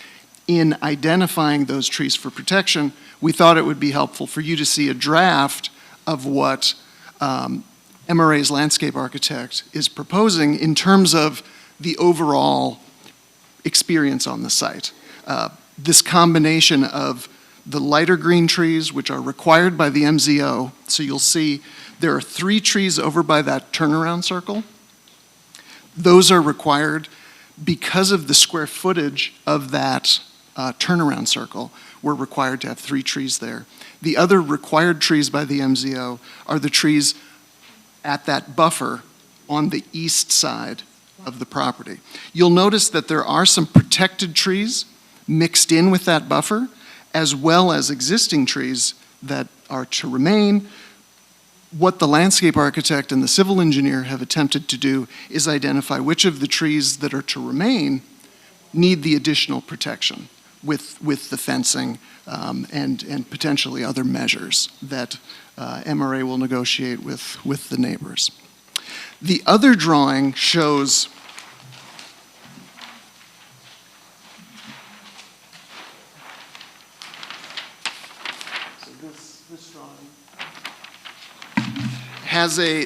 in identifying those trees for protection, we thought it would be helpful for you to see a draft of what MRA's landscape architect is proposing in terms of the overall experience on the site. This combination of the lighter green trees, which are required by the MZO, so you'll see there are 3 trees over by that turnaround circle. Those are required because of the square footage of that turnaround circle. We're required to have 3 trees there. The other required trees by the MZO are the trees at that buffer on the east side of the property. You'll notice that there are some protected trees mixed in with that buffer, as well as existing trees that are to remain. What the landscape architect and the civil engineer have attempted to do is identify which of the trees that are to remain need the additional protection with the fencing and potentially other measures that MRA will negotiate with the neighbors. The other drawing shows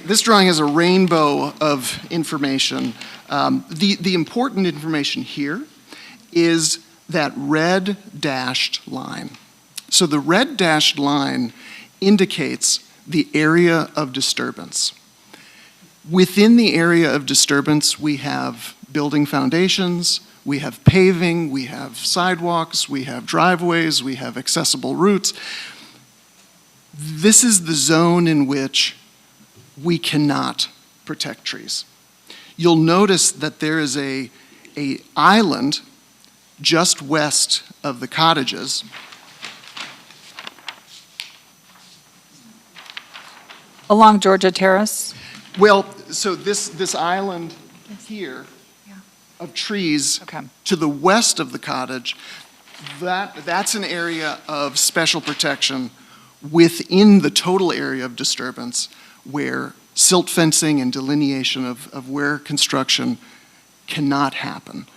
this drawing has a rainbow of information. The important information here is that red dashed line. So the red dashed line indicates the area of disturbance. Within the area of disturbance, we have building foundations, we have paving, we have sidewalks, we have driveways, we have accessible routes. This is the zone in which we cannot protect trees. You'll notice that there is a island just west of the cottages. Along Georgia Terrace? Well, so this island here of trees Okay. to the west of the cottage, That's an area of special protection within the total area of disturbance where silt fencing and delineation of where construction cannot happen.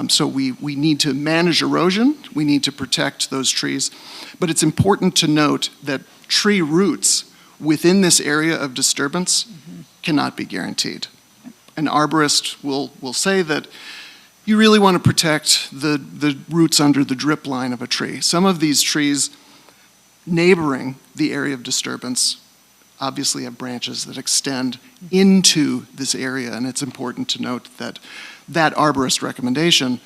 So we need to manage erosion, we need to protect those trees, but it's important to note that tree roots within this area of disturbance cannot be guaranteed. An arborist will say that you really want to protect the roots under the drip line of a tree. Some of these trees neighboring the area of disturbance obviously have branches that extend into this area, and it's important to note that that arborist recommendation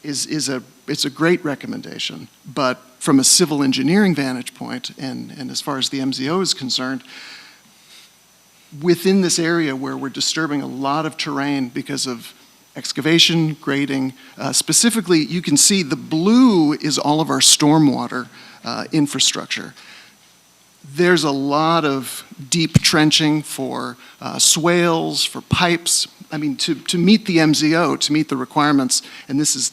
is a great recommendation, but from a civil engineering vantage point, and as far as the MZO is concerned, within this area where we're disturbing a lot of terrain because of excavation, grading, specifically, you can see the blue is all of our stormwater infrastructure. There's a lot of deep trenching for swales, for pipes. I mean, to meet the MZO, to meet the requirements, and this is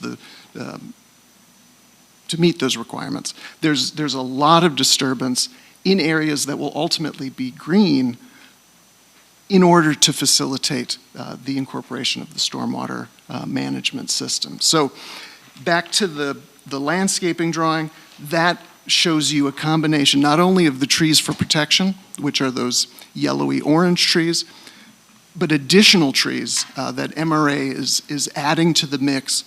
to meet those requirements, there's a lot of disturbance in areas that will ultimately be green in order to facilitate the incorporation of the stormwater management system. So back to the landscaping drawing, that shows you a combination not only of the trees for protection, which are those yellowy orange trees, but additional trees that MRA is adding to the mix,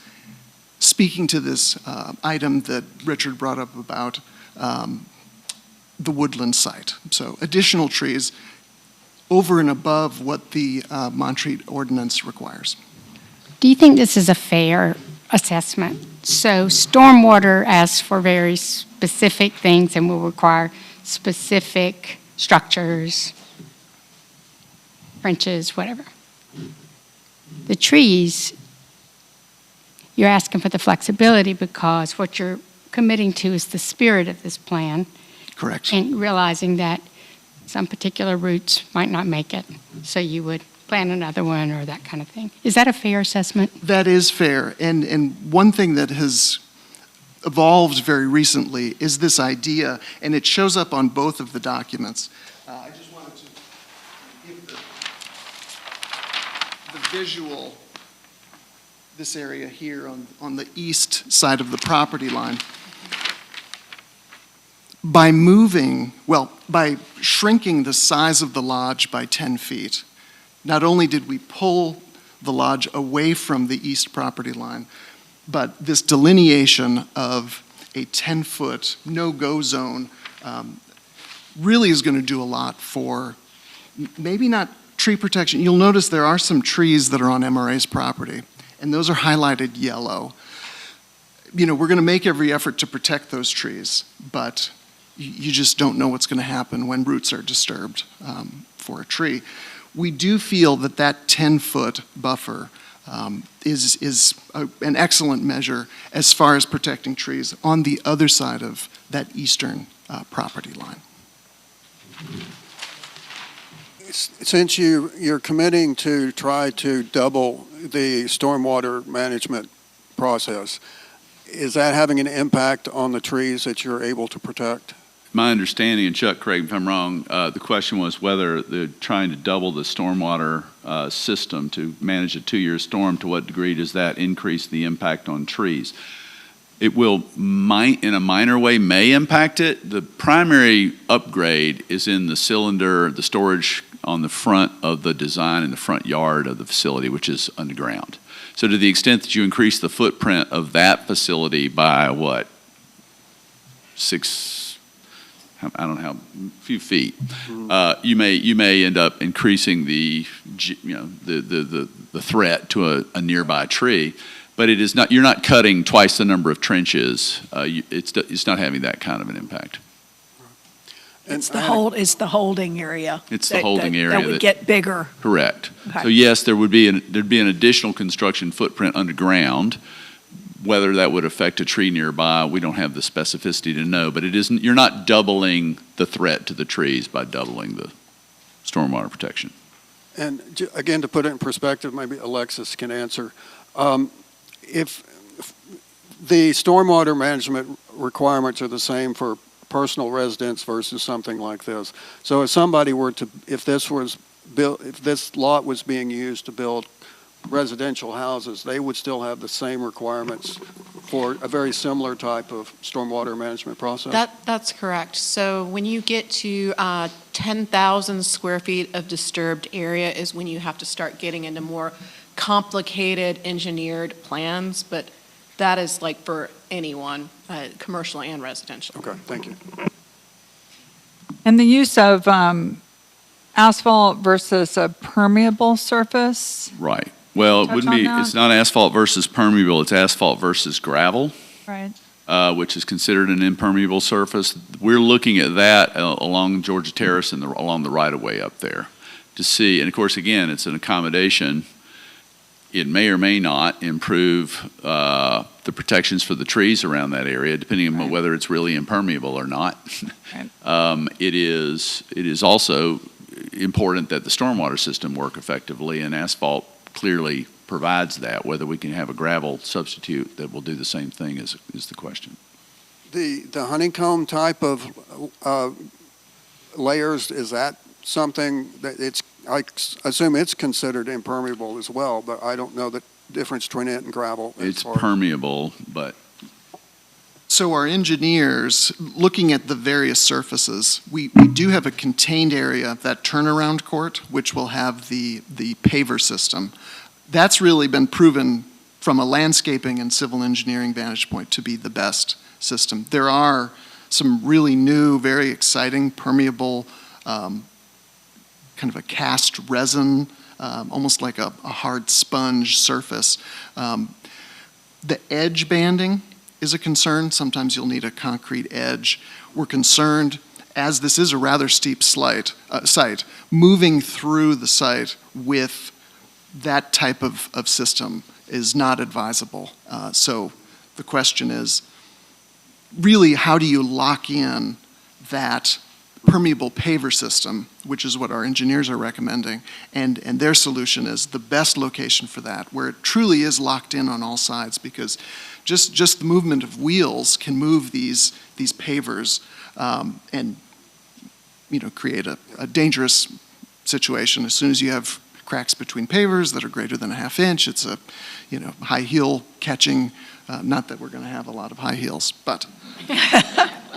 speaking to this item that Richard brought up about the woodland site. So additional trees over and above what the Montreat ordinance requires. Do you think this is a fair assessment? So stormwater asks for very specific things and will require specific structures, trenches, whatever. The trees, you're asking for the flexibility because what you're committing to is the spirit of this plan. Correct. And realizing that some particular routes might not make it, so you would plan another one or that kind of thing. Is that a fair assessment? That is fair. And one thing that has evolved very recently is this idea, and it shows up on both of the documents. I just wanted to give the visual, this area here on the east side of the property line. By shrinking the size of the lodge by 10 feet, not only did we pull the lodge away from the east property line, but this delineation of a 10-foot no-go zone really is going to do a lot for maybe not tree protection. You'll notice there are some trees that are on MRA's property, and those are highlighted yellow. You know, we're going to make every effort to protect those trees, but you just don't know what's going to happen when roots are disturbed for a tree. We do feel that that 10-foot buffer is an excellent measure as far as protecting trees on the other side of that eastern property line. Since you're committing to try to double the stormwater management process, is that having an impact on the trees that you're able to protect? My understanding, and Chuck, correct me if I'm wrong, the question was whether they're trying to double the stormwater system to manage a 2-year storm. To what degree does that increase the impact on trees? It will, in a minor way, may impact it. The primary upgrade is in the cylinder, the storage on the front of the design in the front yard of the facility, which is underground. So to the extent that you increase the footprint of that facility by what, I don't know how, a few feet, you may end up increasing the threat to a nearby tree, but it is not. You're not cutting twice the number of trenches. It's not having that kind of an impact. It's the holding area. It's the holding area that would get bigger. Correct. Okay. So yes, there'd be an additional construction footprint underground. Whether that would affect a tree nearby, we don't have the specificity to know, but you're not doubling the threat to the trees by doubling the stormwater protection. And again, to put it in perspective, maybe Alexis can answer. If The stormwater management requirements are the same for personal residence versus something like this. So if somebody were to, if this lot was being used to build residential houses, they would still have the same requirements for a very similar type of stormwater management process? That's correct. So when you get to 10,000 square feet of disturbed area is when you have to start getting into more complicated engineered plans, but that is like for anyone, commercial and residential. Okay, thank you. And the use of asphalt versus a permeable surface, Right. Well, it Touch wouldn't on be, that? it's not asphalt versus permeable, it's asphalt versus gravel, right? which is considered an impermeable surface. We're looking at that along Georgia Terrace and along the right-of-way up there to see, and of course, again, it's an accommodation. It may or may not improve the protections for the trees around that area, depending on Right. whether it's really impermeable or not. Right. It is also important that the stormwater system work effectively, and asphalt clearly provides that. Whether we can have a gravel substitute that will do the same thing is the question. The honeycomb type of layers, is that something that I assume it's considered impermeable as well, but I don't know the difference between it and gravel. as It's far as- permeable, but So our engineers, looking at the various surfaces, we do have a contained area, that turnaround court, which will have the paver system. That's really been proven from a landscaping and civil engineering vantage point to be the best system. There are some really new, very exciting permeable, kind of a cast resin, almost like a hard sponge surface. The edge banding is a concern. Sometimes you'll need a concrete edge. We're concerned, as this is a rather steep site, moving through the site with that type of system is not advisable. So the question is, really, how do you lock in that permeable paver system, which is what our engineers are recommending, and their solution is the best location for that, where it truly is locked in on all sides, because just the movement of wheels can move these pavers and create a dangerous situation. As soon as you have cracks between pavers that are greater than a half inch, it's a high heel catching. Not that we're going to have a lot of high heels, but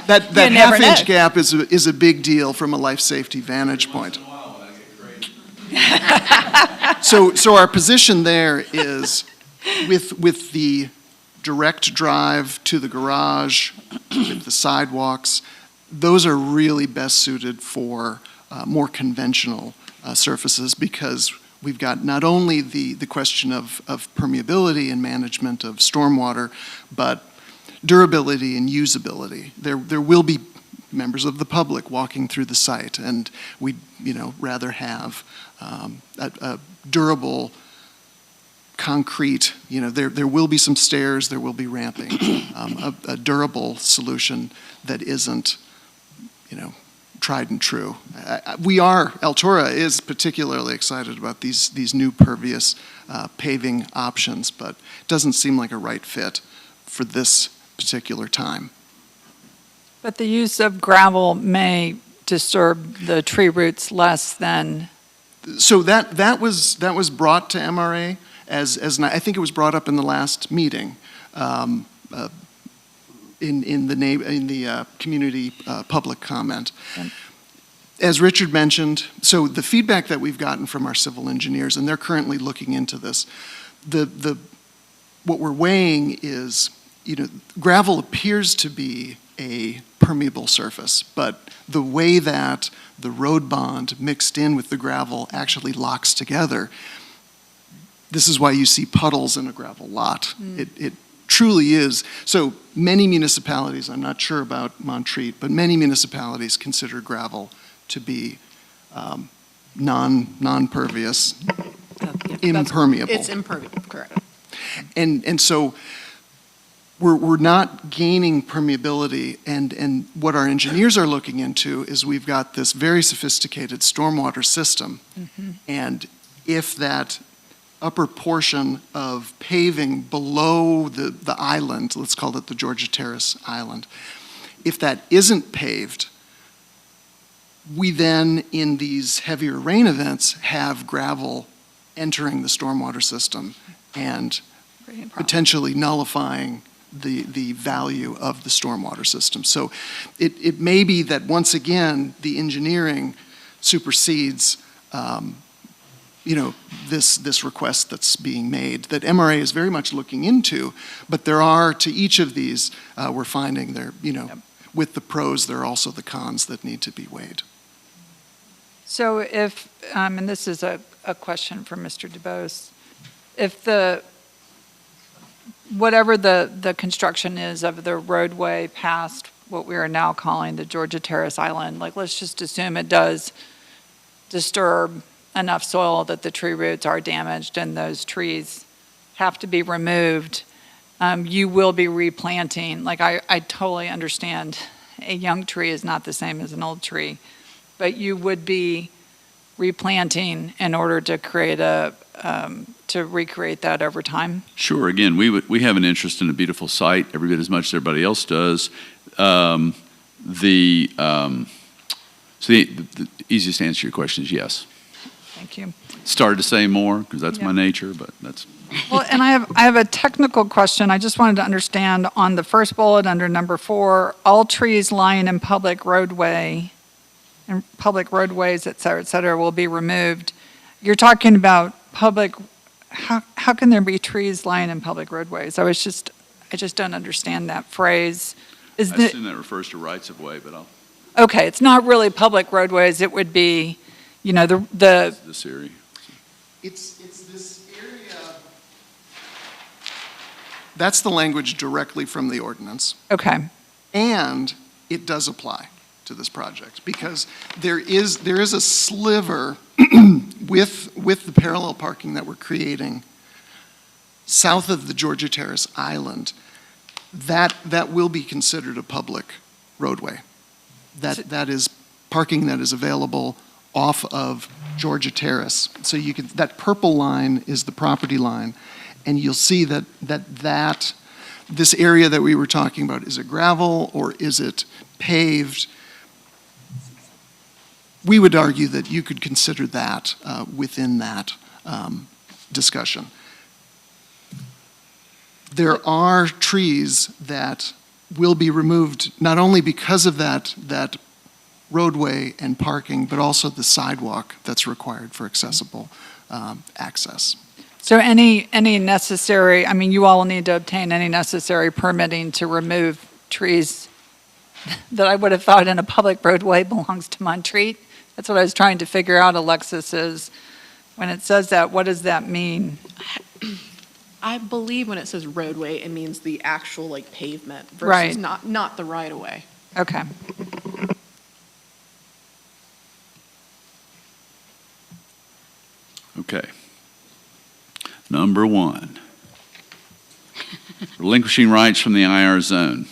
that never half-inch know. gap is a big deal from a life safety vantage point. So our position there is with the direct drive to the garage, with the sidewalks, those are really best suited for more conventional surfaces, because we've got not only the question of permeability and management of stormwater, but durability and usability. There will be members of the public walking through the site, and we'd rather have a durable concrete, there will be some stairs, there will be ramping, a durable solution that isn't, tried and true. Altura is particularly excited about these new pervious paving options, but it doesn't seem like a right fit for this particular time. But the use of gravel may disturb the tree roots less than, So that was brought to MRA as I think it was brought up in the last meeting, in the community public comment. Yep. As Richard mentioned, so the feedback that we've gotten from our civil engineers, and they're currently looking into this, what we're weighing is, gravel appears to be a permeable surface, but the way that the road bond mixed in with the gravel actually locks together, this is why you see puddles in a gravel lot. It truly is. So many municipalities, I'm not sure about Montreat, but many municipalities consider gravel to be non-pervious, impermeable. It's impermeable, correct. And so we're not gaining permeability, and what our engineers are looking into is we've got this very sophisticated stormwater system, and if that upper portion of paving below the island, let's call it the Georgia Terrace Island, if that isn't paved, we then, in these heavier rain events, have gravel entering the stormwater system and potentially nullifying the value of the stormwater system. So it may be that, once again, the engineering supersedes this request that's being made, that MRA is very much looking into, but there are, to each of these, we're finding there, with the pros, there are also the cons that need to be weighed. So if, and this is a question for Mr. DeBose, if whatever the construction is of the roadway past what we are now calling the Georgia Terrace Island, like, let's just assume it does disturb enough soil that the tree roots are damaged and those trees have to be removed, you will be replanting. Like, I totally understand a young tree is not the same as an old tree, but you would be replanting in order to create to recreate that over time? Sure. Again, we have an interest in a beautiful site, every bit as much as everybody else does. So the easiest answer to your question is yes. Thank you. Started to say more because that's my nature, but that's. Well, and I have a technical question. I just wanted to understand on the first bullet under number 4, all trees lying in public roadway and public roadways, et cetera, will be removed. You're talking about public, how can there be trees lying in public roadways? I just don't understand that phrase. I assume that refers to rights of way, but I'll. Okay, it's not really public roadways. It would be, This area. It's this area. That's the language directly from the ordinance. Okay. And it does apply to this project because there is a sliver with the parallel parking that we're creating south of the Georgia Terrace Island that will be considered a public roadway. That is parking that is available off of Georgia Terrace. So that purple line is the property line, and you'll see that this area that we were talking about, is it gravel or is it paved? We would argue that you could consider that within that discussion. There are trees that will be removed not only because of that roadway and parking, but also the sidewalk that's required for accessible access. So any necessary, you all will need to obtain any necessary permitting to remove trees that I would have thought in a public roadway belongs to Montreat. That's what I was trying to figure out, Alexis, is when it says that, what does that mean? I believe when it says roadway, it means the actual pavement Right. versus not the right of way. Okay. Okay. Number 1, relinquishing rights from the IR zone.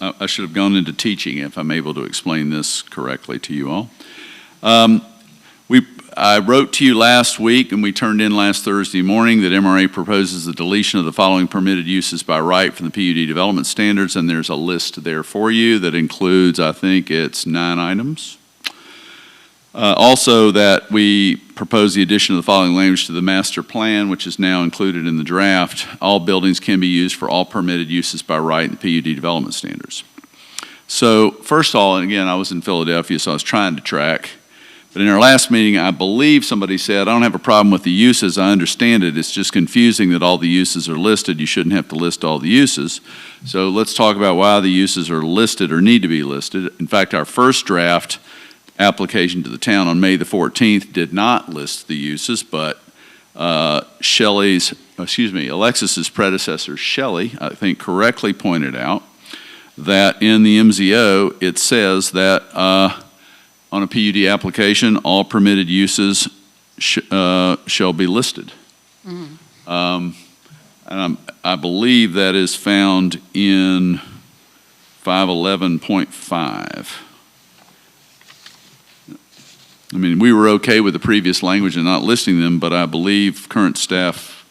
I should have gone into teaching if I'm able to explain this correctly to you all. I wrote to you last week, and we turned in last Thursday morning, that MRA proposes the deletion of the following permitted uses by right from the PUD development standards, and there's a list there for you that includes, I think it's 9 items. Also, that we propose the addition of the following language to the master plan, which is now included in the draft. All buildings can be used for all permitted uses by right in the PUD development standards. So, first of all, and again, I was in Philadelphia, so I was trying to track. But in our last meeting, I believe somebody said, I don't have a problem with the uses. I understand it. It's just confusing that all the uses are listed. You shouldn't have to list all the uses. So let's talk about why the uses are listed or need to be listed. In fact, our first draft application to the town on May the 14th did not list the uses, but Alexis's predecessor, Shelley, I think correctly pointed out that in the MZO, it says that on a PUD application, all permitted uses shall be listed. And I believe that is found in 511.5. I mean, we were okay with the previous language and not listing them, but I believe current staff,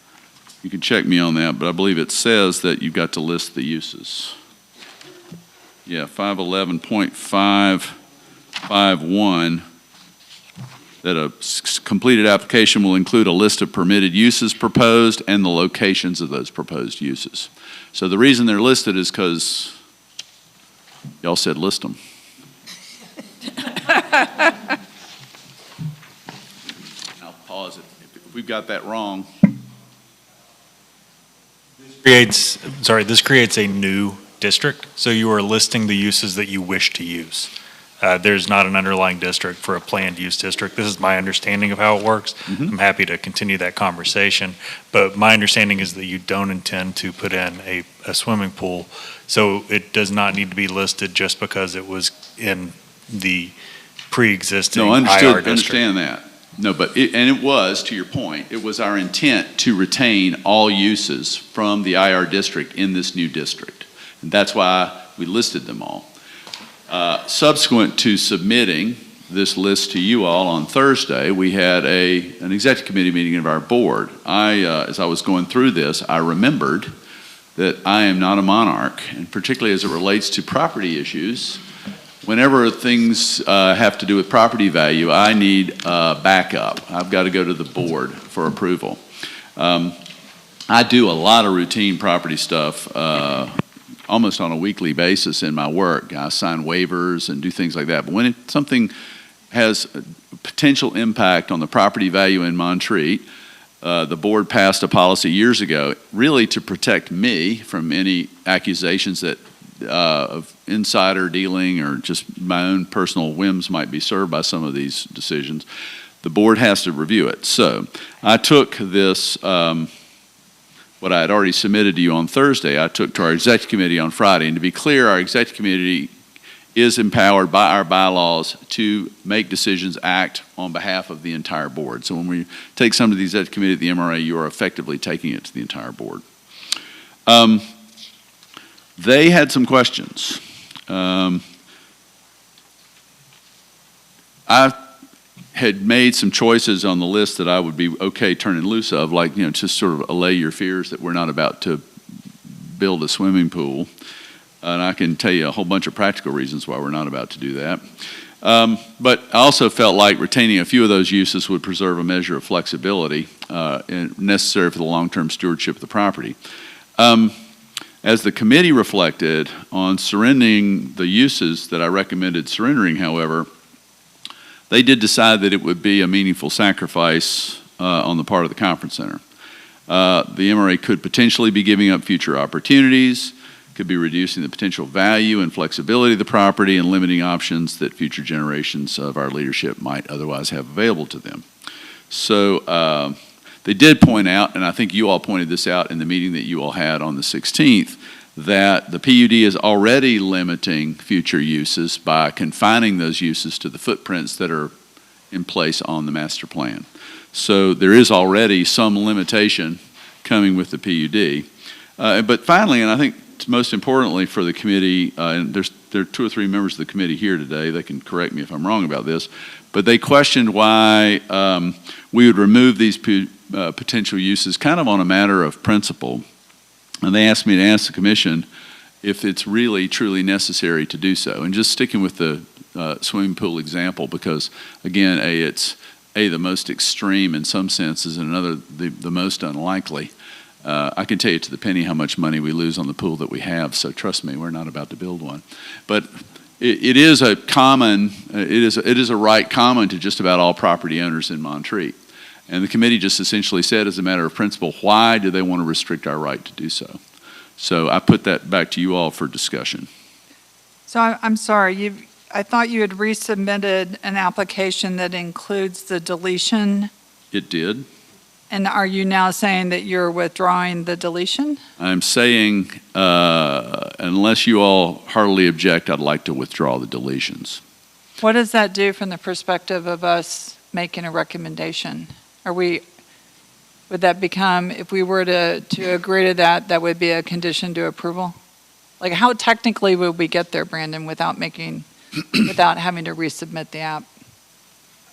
you can check me on that, but I believe it says that you've got to list the uses. Yeah, 511.551, that a completed application will include a list of permitted uses proposed and the locations of those proposed uses. So the reason they're listed is because y'all said list them. I'll pause it. If we've got that wrong, This creates a new district, so you are listing the uses that you wish to use. There's not an underlying district for a planned use district. This is my understanding of how it works. I'm happy to continue that conversation, but my understanding is that you don't intend to put in a swimming pool, so it does not need to be listed just because it was in the pre-existing no, IR district. understand that. No, but it was, to your point, it was our intent to retain all uses from the IR district in this new district. And that's why we listed them all. Subsequent to submitting this list to you all on Thursday, we had an executive committee meeting of our board. As I was going through this, I remembered that I am not a monarch, and particularly as it relates to property issues, whenever things have to do with property value, I need backup. I've got to go to the board for approval. I do a lot of routine property stuff almost on a weekly basis in my work. I sign waivers and do things like that. But when something has a potential impact on the property value in Montreat, the board passed a policy years ago really to protect me from any accusations that of insider dealing or just my own personal whims might be served by some of these decisions. The board has to review it. So I took this, what I had already submitted to you on Thursday, I took to our executive committee on Friday. And to be clear, our executive committee is empowered by our bylaws to make decisions, act on behalf of the entire board. So when we take some of these executive committee at the MRA, you are effectively taking it to the entire board. They had some questions. I had made some choices on the list that I would be okay turning loose of, like, just sort of allay your fears that we're not about to build a swimming pool. And I can tell you a whole bunch of practical reasons why we're not about to do that. But I also felt like retaining a few of those uses would preserve a measure of flexibility necessary for the long-term stewardship of the property. As the committee reflected on surrendering the uses that I recommended surrendering, however, they did decide that it would be a meaningful sacrifice on the part of the conference center. The MRA could potentially be giving up future opportunities, could be reducing the potential value and flexibility of the property and limiting options that future generations of our leadership might otherwise have available to them. So they did point out, and I think you all pointed this out in the meeting that you all had on the 16th, that the PUD is already limiting future uses by confining those uses to the footprints that are in place on the master plan. So there is already some limitation coming with the PUD. But finally, and I think most importantly for the committee, and there are 2 or 3 members of the committee here today, they can correct me if I'm wrong about this, but they questioned why we would remove these potential uses kind of on a matter of principle. And they asked me to ask the commission if it's really, truly necessary to do so. And just sticking with the swimming pool example, because again, it's the most extreme in some senses, and another, the most unlikely. I can tell you to the penny how much money we lose on the pool that we have, so trust me, we're not about to build one. But it is a common, it is a right common to just about all property owners in Montreat. And the committee just essentially said, as a matter of principle, why do they want to restrict our right to do so? So I put that back to you all for discussion. So I'm sorry, I thought you had resubmitted an application that includes the deletion, It did. and are you now saying that you're withdrawing the deletion? I'm saying, unless you all heartily object, I'd like to withdraw the deletions. What does that do from the perspective of us making a recommendation? Would that become, if we were to agree to that, that would be a condition to approval? Like, how technically would we get there, Brandon, without having to resubmit the app?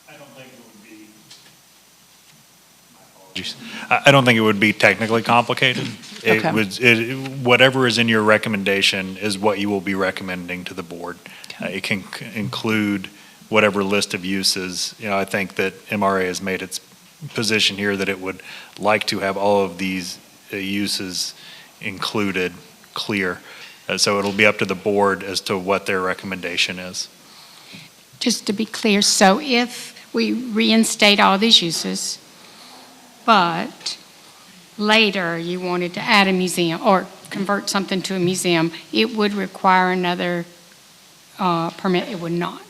I don't I don't think it would be technically complicated. It Okay. was, whatever is in your recommendation is what you will be recommending to the board. It can include whatever list of uses. I think that MRA has made its position here that it would like to have all of these uses included clear. So it'll be up to the board as to what their recommendation is. Just to be clear, so if we reinstate all these uses, but later you wanted to add a museum or convert something to a museum, it would require another permit? It would not.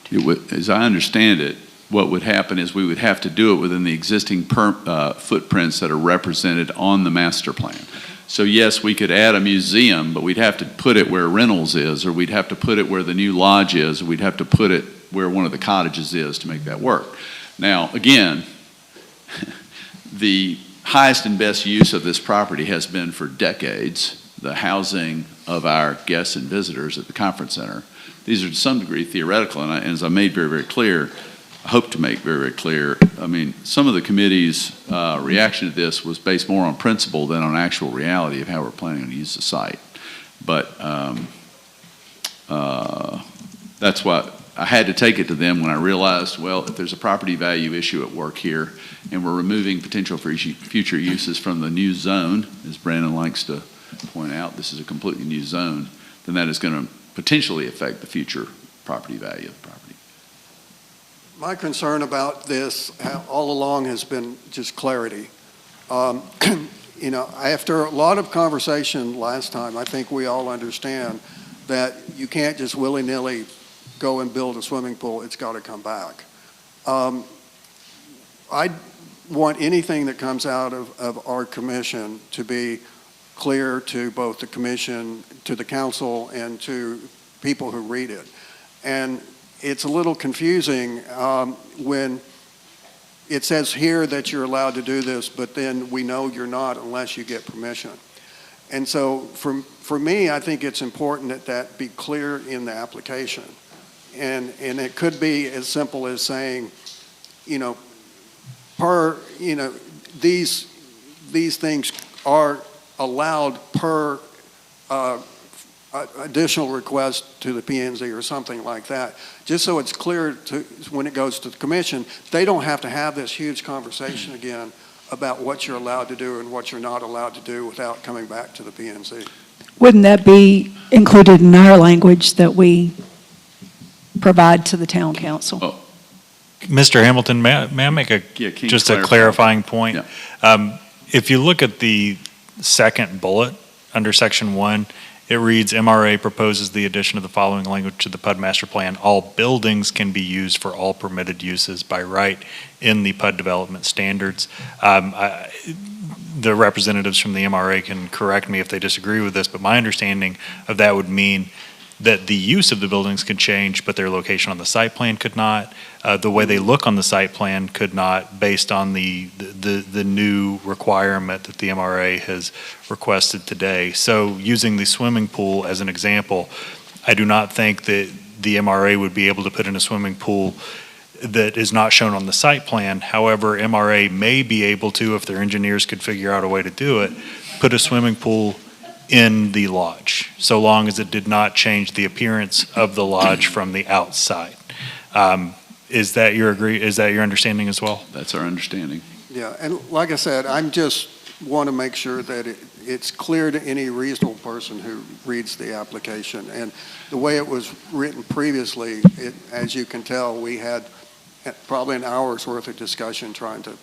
As I understand it, what would happen is we would have to do it within the existing footprints that are represented on the master plan. So yes, we could add a museum, but we'd have to put it where Reynolds is, or we'd have to put it where the new lodge is, or we'd have to put it where one of the cottages is to make that work. Now, again, the highest and best use of this property has been for decades the housing of our guests and visitors at the conference center. These are to some degree theoretical, and as I made very, very clear, I hope to make very, very clear, I mean, some of the committee's reaction to this was based more on principle than on actual reality of how we're planning to use the site. But that's why I had to take it to them when I realized, well, if there's a property value issue at work here, and we're removing potential for future uses from the new zone, as Brandon likes to point out, this is a completely new zone, then that is going to potentially affect the future property value of the property. My concern about this all along has been just clarity. After a lot of conversation last time, I think we all understand that you can't just willy-nilly go and build a swimming pool. It's got to come back. I want anything that comes out of our commission to be clear to both the commission, to the council, and to people who read it. And it's a little confusing when it says here that you're allowed to do this, but then we know you're not unless you get permission. And so for me, I think it's important that that be clear in the application. And it could be as simple as saying, these things are allowed per additional request to the P&Z or something like that, just so it's clear when it goes to the commission, they don't have to have this huge conversation again about what you're allowed to do and what you're not allowed to do without coming back to the P&Z. Wouldn't that be included in our language that we provide to the town council? Oh. Mr. Hamilton, may I make just a clarifying point? Yeah. If you look at the second bullet under section 1, it reads, MRA proposes the addition of the following language to the PUD master plan. All buildings can be used for all permitted uses by right in the PUD development standards. The representatives from the MRA can correct me if they disagree with this, but my understanding of that would mean that the use of the buildings could change, but their location on the site plan could not. The way they look on the site plan could not, based on the new requirement that the MRA has requested today. So using the swimming pool as an example, I do not think that the MRA would be able to put in a swimming pool that is not shown on the site plan. However, MRA may be able to, if their engineers could figure out a way to do it, put a swimming pool in the lodge, so long as it did not change the appearance of the lodge from the outside. Is that your understanding as well? That's our understanding. Yeah, and like I said, I just want to make sure that it's clear to any reasonable person who reads the application. And the way it was written previously, as you can tell, we had probably an hour's worth of discussion trying to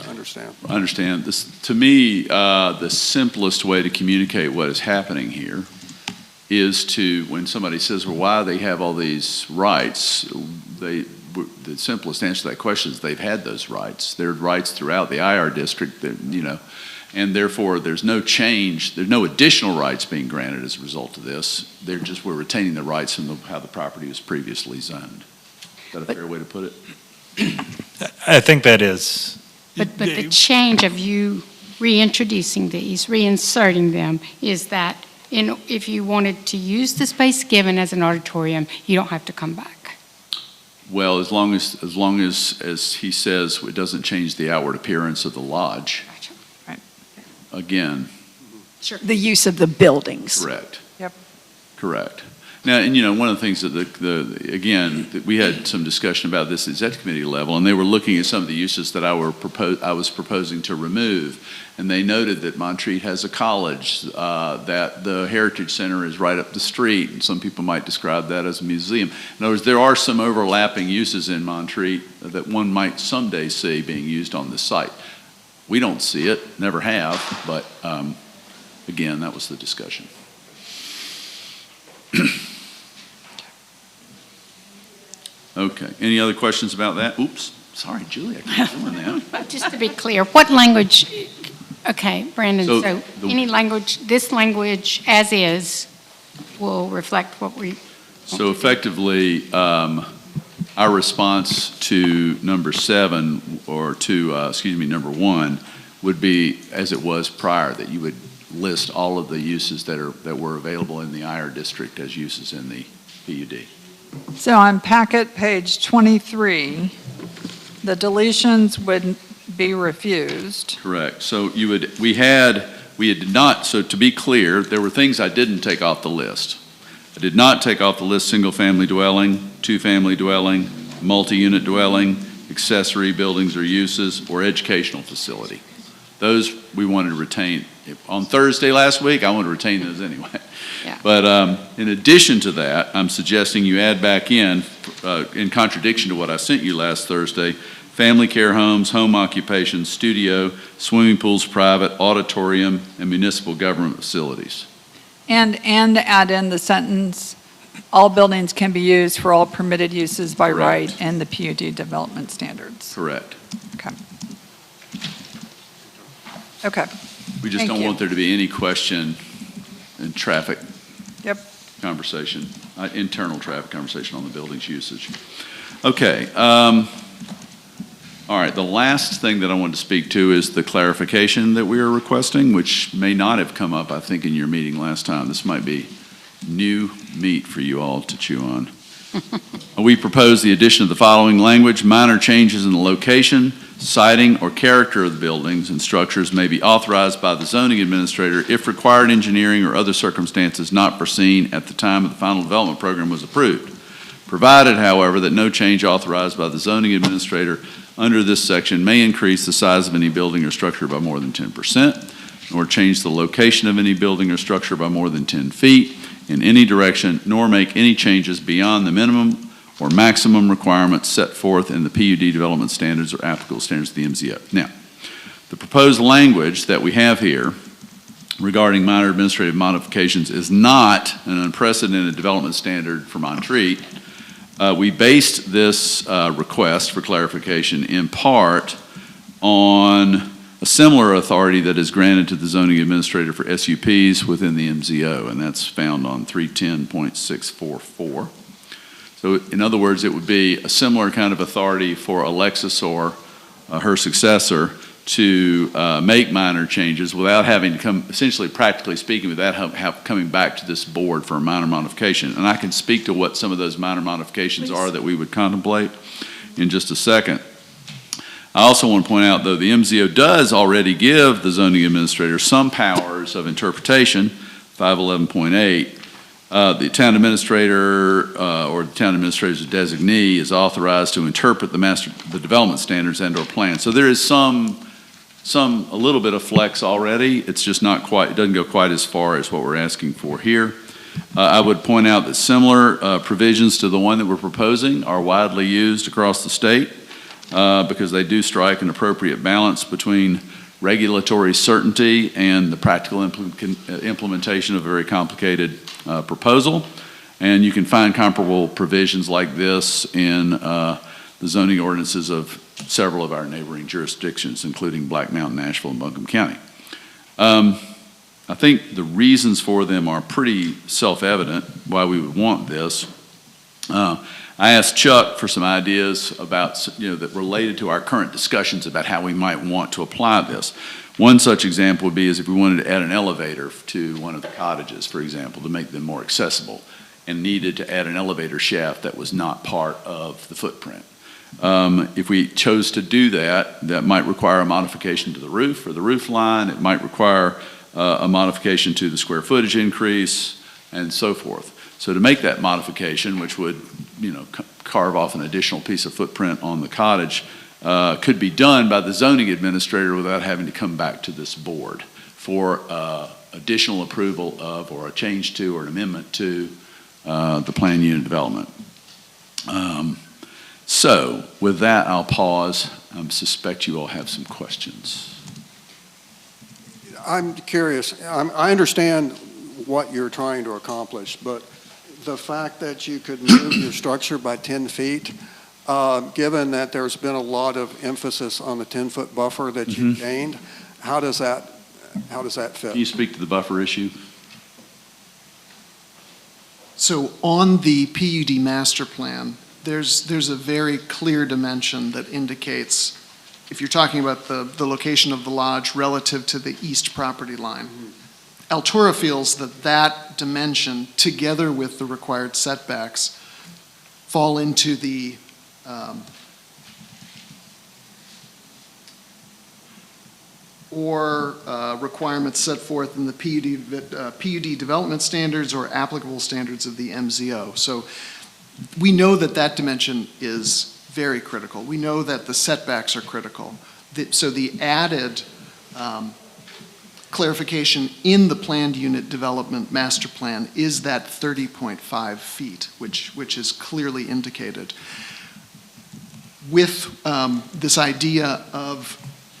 understand. I understand. This, to me, the simplest way to communicate what is happening here is to, when somebody says, well, why do they have all these rights? The simplest answer to that question is they've had those rights. There are rights throughout the IR district, and therefore there's no change, there's no additional rights being granted as a result of this. We're retaining the rights from how the property was previously zoned. Is that a fair way to put it? I think that is. But the change of you reintroducing these, reinserting them, is that if you wanted to use the space given as an auditorium, you don't have to come back. Well, as long as he says it doesn't change the outward appearance of the lodge. Gotcha. again, The use of the buildings. correct. Yep. Correct. Now, and one of the things that again, that we had some discussion about this at executive committee level, and they were looking at some of the uses that I was proposing to remove, and they noted that Montreat has a college, that the Heritage Center is right up the street, and some people might describe that as a museum. In other words, there are some overlapping uses in Montreat that one might someday see being used on this site. We don't see it, never have, but again, that was the discussion. Okay, any other questions about that? Oops, sorry, Julie, I keep doing that. Just to be clear, what language, okay, Brandon, So so the- any language, this language as is will reflect what we, So effectively, our response to number 7, or to, number 1, would be as it was prior, that you would list all of the uses that were available in the IR district as uses in the PUD. So on packet page 23, the deletions would be refused. Correct. So we had not, so to be clear, there were things I didn't take off the list. I did not take off the list single-family dwelling, two-family dwelling, multi-unit dwelling, accessory buildings or uses, or educational facility. Those we wanted to retain. On Thursday last week, I wanted to retain those anyway. Yeah. But in addition to that, I'm suggesting you add back in contradiction to what I sent you last Thursday, family care homes, home occupation, studio, swimming pools, private, auditorium, and municipal government facilities. And add in the sentence, all buildings can be used for all permitted uses by Correct. right and the PUD development standards. Correct. Okay. We just Thank don't you. want there to be any question in traffic. Yep. Conversation, internal traffic conversation on the building's usage. Okay. All right, the last thing that I wanted to speak to is the clarification that we are requesting, which may not have come up, I think, in your meeting last time. This might be new meat for you all to chew on. We propose the addition of the following language: minor changes in the location, siting, or character of the buildings and structures may be authorized by the zoning administrator if required engineering or other circumstances not foreseen at the time of the final development program was approved. Provided, however, that no change authorized by the zoning administrator under this section may increase the size of any building or structure by more than 10%, nor change the location of any building or structure by more than 10 feet in any direction, nor make any changes beyond the minimum or maximum requirements set forth in the PUD development standards or applicable standards of the MZO. Now, the proposed language that we have here regarding minor administrative modifications is not an unprecedented development standard for Montreat. We based this request for clarification in part on a similar authority that is granted to the zoning administrator for SUPs within the MZO, and that's found on 310.644. So in other words, it would be a similar kind of authority for Alexis or her successor to make minor changes without having to come, essentially, practically speaking, without coming back to this board for a minor modification. And I can speak to what some of those minor modifications are that we would contemplate in just a second. I also want to point out, though, the MZO does already give the zoning administrator some powers of interpretation, 511.8. The town administrator or the town administrator's designee is authorized to interpret the development standards and/or plan. So there is a little bit of flex already. It's just not quite, it doesn't go quite as far as what we're asking for here. I would point out that similar provisions to the one that we're proposing are widely used across the state because they do strike an appropriate balance between regulatory certainty and the practical implementation of a very complicated proposal. And you can find comparable provisions like this in the zoning ordinances of several of our neighboring jurisdictions, including Black Mountain, Nashville, and Buncombe County. I think the reasons for them are pretty self-evident why we would want this. I asked Chuck for some ideas about, that related to our current discussions about how we might want to apply this. One such example would be is if we wanted to add an elevator to one of the cottages, for example, to make them more accessible, and needed to add an elevator shaft that was not part of the footprint. If we chose to do that, that might require a modification to the roof or the roof line. It might require a modification to the square footage increase and so forth. So to make that modification, which would, carve off an additional piece of footprint on the cottage, could be done by the zoning administrator without having to come back to this board for additional approval of, or a change to, or an amendment to the plan unit development. So with that, I'll pause. I suspect you all have some questions. I'm curious, I understand what you're trying to accomplish, but the fact that you could move your structure by 10 feet, given that there's been a lot of emphasis on the 10-foot buffer that you gained, how does that fit? Can you speak to the buffer issue? So on the PUD master plan, there's a very clear dimension that indicates, if you're talking about the location of the lodge relative to the east property line, Altura feels that that dimension, together with the required setbacks, fall into the requirements set forth in the PUD development standards or applicable standards of the MZO. So we know that that dimension is very critical. We know that the setbacks are critical. So the added clarification in the planned unit development master plan is that 30.5 feet, which is clearly indicated. With this idea of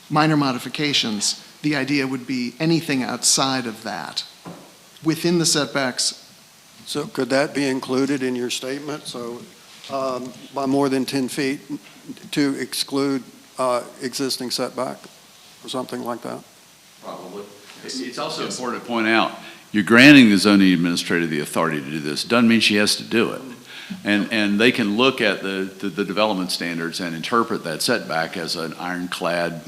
minor modifications, the idea would be anything outside of that. Within the setbacks. So could that be included in your statement? So by more than 10 feet to exclude existing setback or something like that? Probably. It's also important to point out, you're granting the zoning administrator the authority to do this. Doesn't mean she has to do it. And they can look at the development standards and interpret that setback as an ironclad,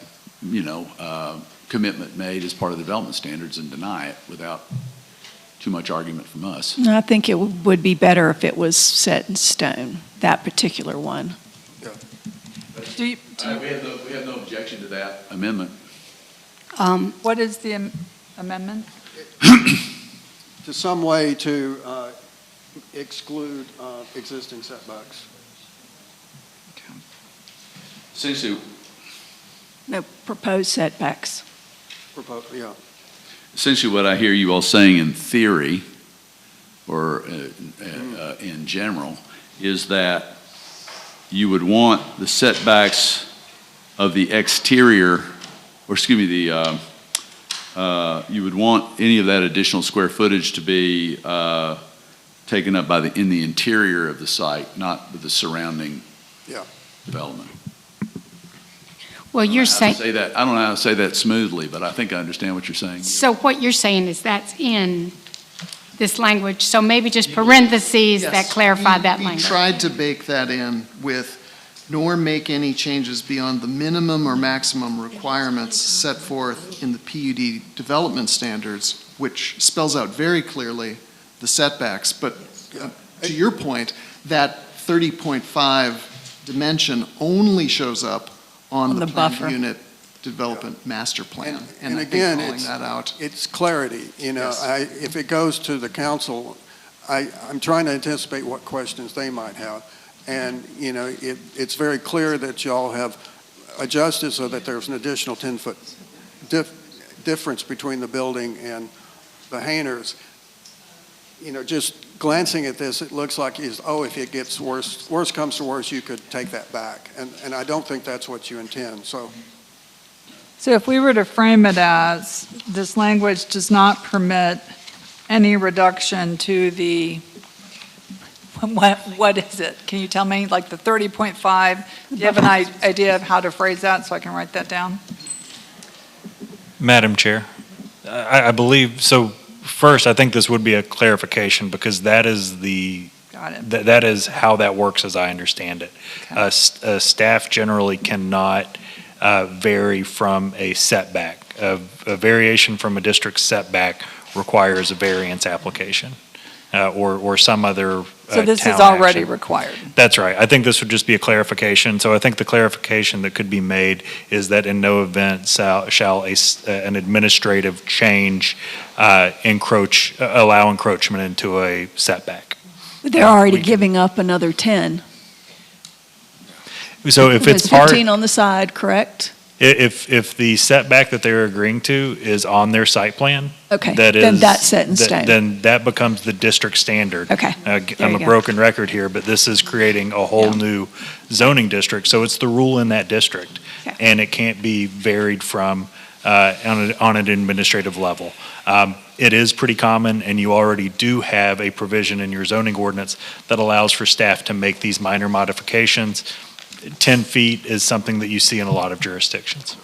commitment made as part of the development standards and deny it without too much argument from us. I think it would be better if it was set in stone, that particular one. We have no objection to that amendment. What is the amendment? To some way to exclude existing setbacks. Essentially, No, proposed setbacks. Yeah. essentially what I hear you all saying in theory, or in general, is that you would want the setbacks of the exterior, or excuse me, you would want any of that additional square footage to be taken up in the interior of the site, not with the surrounding development. Well, you're saying, I don't know how to say that smoothly, but I think I understand what you're saying. so what you're saying is that's in this language, so maybe just parentheses that Yes, clarify that we language. tried to bake that in with, nor make any changes beyond the minimum or maximum requirements set forth in the PUD development standards, which spells out very clearly the setbacks. But to your point, that 30.5 dimension only shows up on the planned buffer. unit development master plan. And I think again, calling that out. it's clarity. Yes. If it goes to the council, I'm trying to anticipate what questions they might have. And, it's very clear that y'all have adjusted so that there's an additional 10-foot difference between the building and the hangars. Just glancing at this, it looks like if it gets worse comes to worse, you could take that back. And I don't think that's what you intend, so. So if we were to frame it as, this language does not permit any reduction to the, what is it? Can you tell me, like the 30.5? Do you have an idea of how to phrase that so I can write that down? Madam Chair, I believe, so first, I think this would be a clarification because that is Got it. that is how that works as I understand it. Okay. Staff generally cannot vary from a setback. A variation from a district setback requires a variance application or some other So this is town already action. required. That's right. I think this would just be a clarification. So I think the clarification that could be made is that in no event shall an administrative change allow encroachment into a setback. They're already We can- giving up another 10. So if There's it's part, 15 on the side, correct? if the setback that they're agreeing to is on their site plan, Okay, that then is- that's set in stone. Then that becomes the district standard. Okay, there I'm you a go. broken record here, but this is creating a whole Yeah. new zoning district, so it's the rule in that district. Okay. And it can't be varied from, on an administrative level. It is pretty common, and you already do have a provision in your zoning ordinance that allows for staff to make these minor modifications. 10 feet is something that you see in a lot of jurisdictions.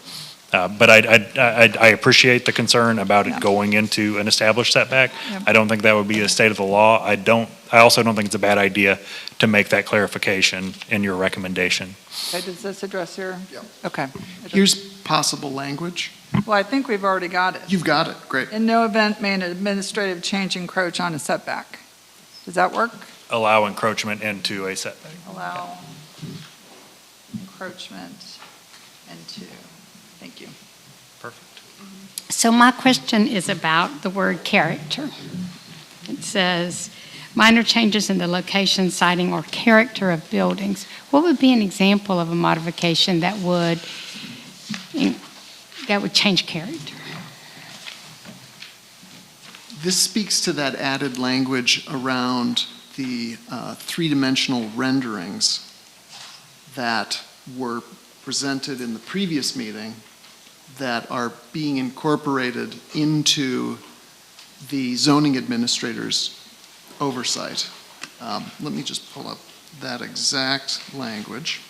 But I appreciate the concern about it Yeah. going into an established setback. Yep. I don't think that would be a state of the law. I also don't think it's a bad idea to make that clarification in your recommendation. Okay, does this address your? Yeah. Okay. Here's possible language. Well, I think we've already got it. You've got it, great. In no event may an administrative change encroach on a setback. Does that work? Allow encroachment into a setback. Allow encroachment into, thank you. Perfect. So my question is about the word character. It says, minor changes in the location, siting, or character of buildings. What would be an example of a modification that would change character? This speaks to that added language around the three-dimensional renderings that were presented in the previous meeting that are being incorporated into the zoning administrator's oversight. Let me just pull up that exact language.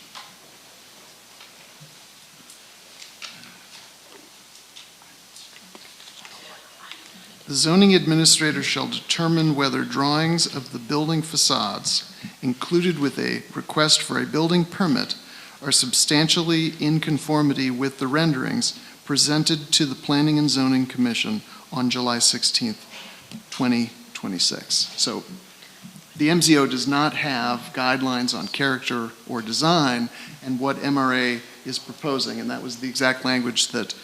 The zoning administrator shall determine whether drawings of the building facades included with a request for a building permit are substantially in conformity with the renderings presented to the Planning and Zoning Commission on July 16th, 2026. So the MZO does not have guidelines on character or design and what MRA is proposing, and that was the exact language that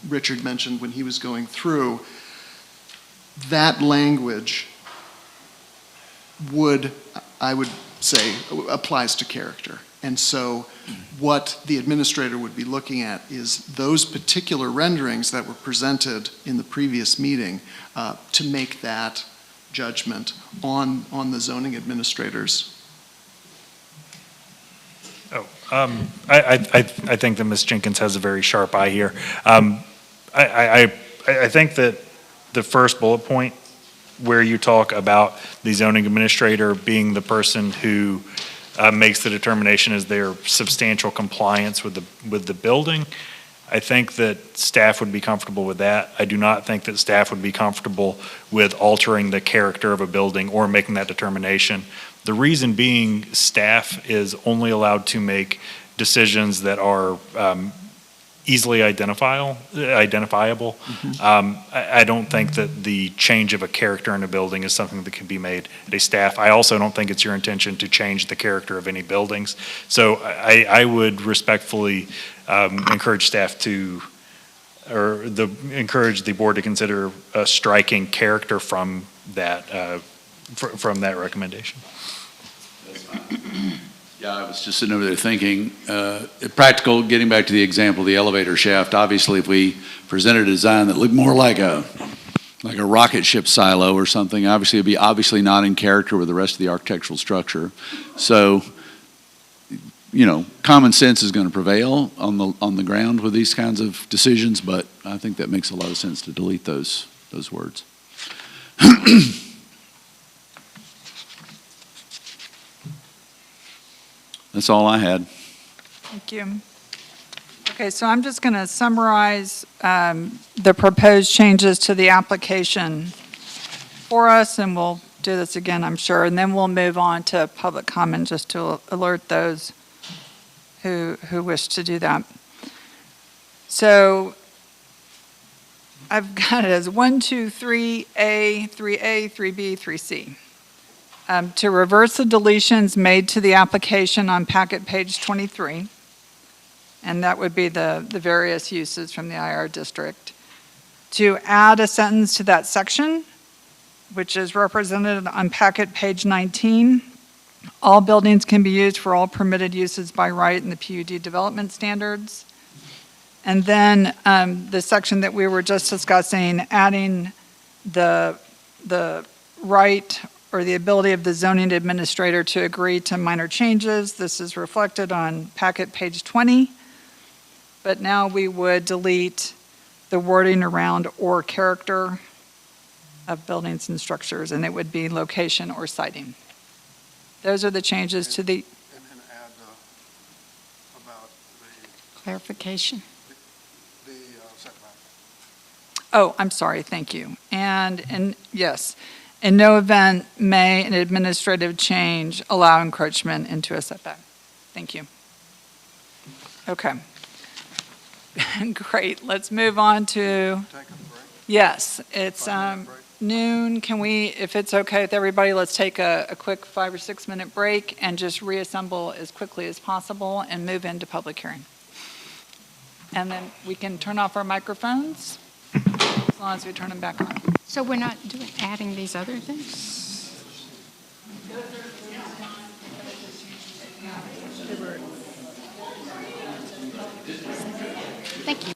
Richard mentioned when he was going through. That language I would say, applies to character. And so what the administrator would be looking at is those particular renderings that were presented in the previous meeting to make that judgment on the zoning administrators. I think that Ms. Jenkins has a very sharp eye here. I think that the first bullet point where you talk about the zoning administrator being the person who makes the determination as their substantial compliance with the building, I think that staff would be comfortable with that. I do not think that staff would be comfortable with altering the character of a building or making that determination. The reason being, staff is only allowed to make decisions that are easily identifiable. I don't think that the change of a character in a building is something that can be made at a staff. I also don't think it's your intention to change the character of any buildings. So I would respectfully encourage staff to, encourage the board to consider striking character from that recommendation. Yeah, I was just sitting over there thinking, practical, getting back to the example of the elevator shaft, obviously if we presented a design that looked more like a rocket ship silo or something, obviously it'd be obviously not in character with the rest of the architectural structure. So, common sense is going to prevail on the ground with these kinds of decisions, but I think that makes a lot of sense to delete those words. That's all I had. Thank you. Okay, so I'm just going to summarize the proposed changes to the application for us, and we'll do this again, I'm sure, and then we'll move on to public comment just to alert those who wish to do that. So I've got it as 1, 2, 3A, 3A, 3B, 3C. to reverse the deletions made to the application on packet page 23, and that would be the various uses from the IR district, to add a sentence to that section, which is represented on packet page 19. All buildings can be used for all permitted uses by right in the PUD development standards. And then the section that we were just discussing, adding the right or the ability of the zoning administrator to agree to minor changes. This is reflected on packet page 20. But now we would delete the wording around or character of buildings and structures, and it would be location or siting. Those are the changes to the, And add about Clarification. the setback. oh, I'm sorry, thank you. And yes, in no event may an administrative change allow encroachment into a setback. Thank you. Okay. Great, let's move on to, Take a break. yes, it's 5-minute break. noon. Can we, if it's okay with everybody, let's take a quick 5 or 6 minute break and just reassemble as quickly as possible and move into public hearing. And then we can turn off our microphones as long as we turn them back on. So we're not adding these other things? Thank you.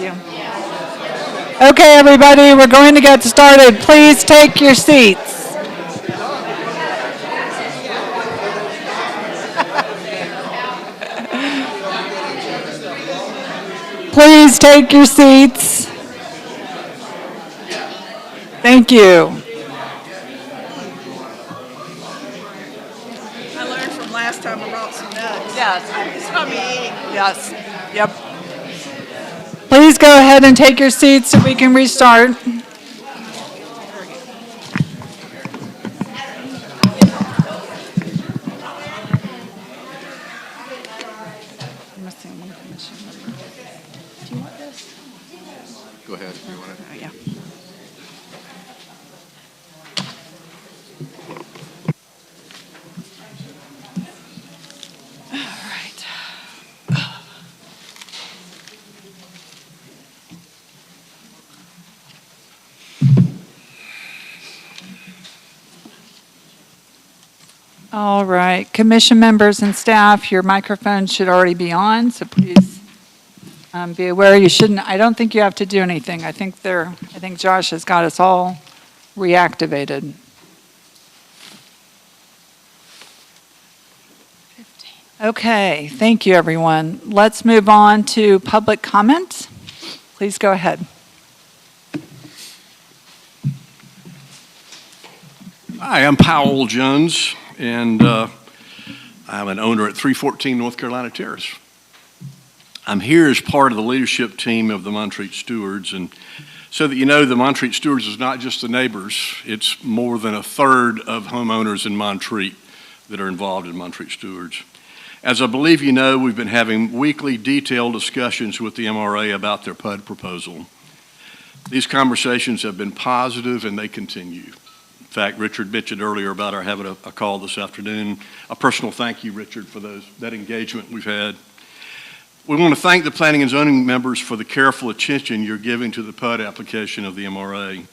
you. Okay, everybody, we're going to get started. Please take your seats. Please take your seats. Thank you. I learned from last time I brought some nuts. Yes. Saw me eating. Yes. Yep. Please go ahead and take your seats so we can restart. Go ahead, if you want to. Oh, yeah. All right. All right, commission members and staff, your microphone should already be on, so please be aware you shouldn't, I don't think you have to do anything. I think Josh has got us all reactivated. Okay, thank you, everyone. Let's move on to public comment. Please go ahead. Hi, I'm Powell Jones, and I'm an owner at 314 North Carolina Terrace. I'm here as part of the leadership team of the Montreat Stewards, and so that you know, the Montreat Stewards is not just the neighbors, it's more than a third of homeowners in Montreat that are involved in Montreat Stewards. As I believe you know, we've been having weekly detailed discussions with the MRA about their PUD proposal. These conversations have been positive and they continue. In fact, Richard mentioned earlier about our having a call this afternoon. A personal thank you, Richard, for that engagement we've had. We want to thank the planning and zoning members for the careful attention you're giving to the PUD application of the MRA.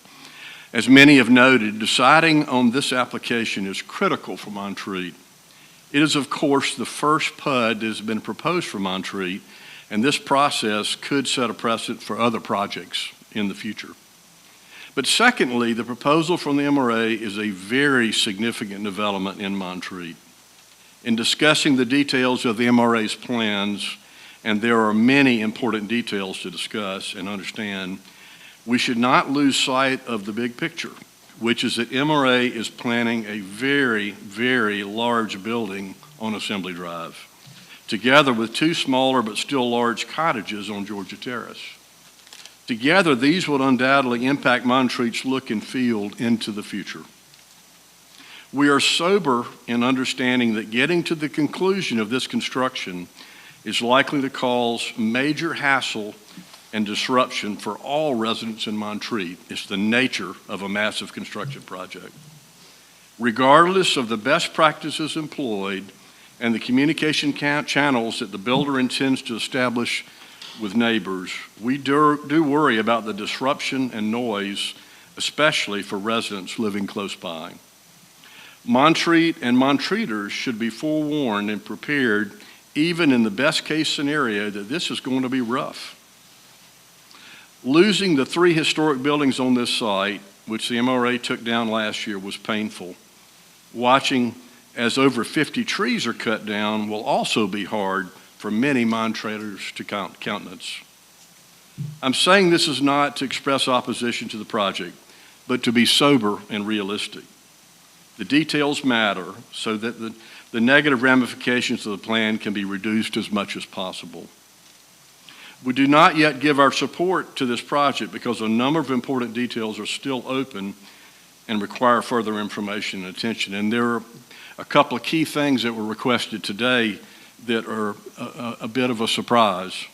As many have noted, deciding on this application is critical for Montreat. It is, of course, the first PUD that has been proposed for Montreat, and this process could set a precedent for other projects in the future. But secondly, the proposal from the MRA is a very significant development in Montreat. In discussing the details of the MRA's plans, and there are many important details to discuss and understand, we should not lose sight of the big picture, which is that MRA is planning a very, very large building on Assembly Drive, together with two smaller but still large cottages on Georgia Terrace. Together, these will undoubtedly impact Montreat's look and feel into the future. We are sober in understanding that getting to the conclusion of this construction is likely to cause major hassle and disruption for all residents in Montreat. It's the nature of a massive construction project. Regardless of the best practices employed and the communication channels that the builder intends to establish with neighbors, we do worry about the disruption and noise, especially for residents living close by. Montreat and Montreaters should be forewarned and prepared, even in the best case scenario, that this is going to be rough. Losing the 3 historic buildings on this site, which the MRA took down last year, was painful. Watching as over 50 trees are cut down will also be hard for many Montreaters to countenance. I'm saying this is not to express opposition to the project, but to be sober and realistic. The details matter so that the negative ramifications of the plan can be reduced as much as possible. We do not yet give our support to this project because a number of important details are still open and require further information and attention. And there are a couple of key things that were requested today that are a bit of a surprise.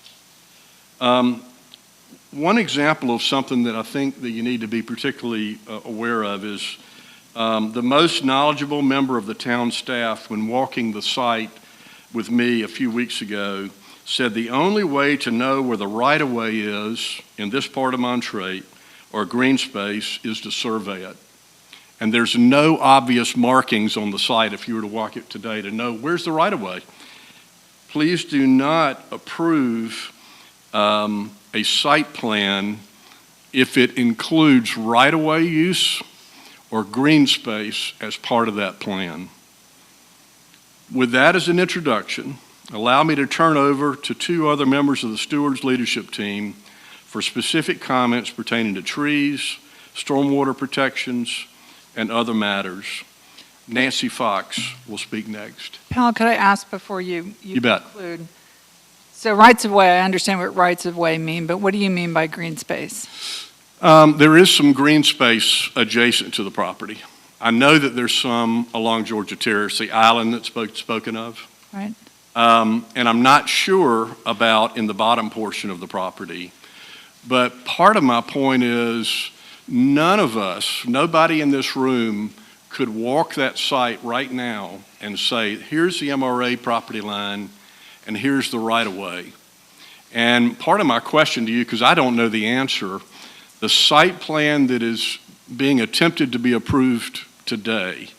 One example of something that I think that you need to be particularly aware of is the most knowledgeable member of the town staff, when walking the site with me a few weeks ago, said the only way to know where the right-of-way is in this part of Montreat or green space is to survey it. And there's no obvious markings on the site if you were to walk it today to know where's the right-of-way. Please do not approve a site plan if it includes right-of-way use or green space as part of that plan. With that as an introduction, allow me to turn over to two other members of the Stewards leadership team for specific comments pertaining to trees, stormwater protections, and other matters. Nancy Fox will speak next. Pal, could I ask before you You bet. conclude? So rights of way, I understand what rights of way mean, but what do you mean by green space? There is some green space adjacent to the property. I know that there's some along Georgia Terrace, the island that's spoken of. Right. And I'm not sure about in the bottom portion of the property. But part of my point is none of us, nobody in this room could walk that site right now and say, here's the MRA property line and here's the right-of-way. And part of my question to you, because I don't know the answer, the site plan that is being attempted to be approved today,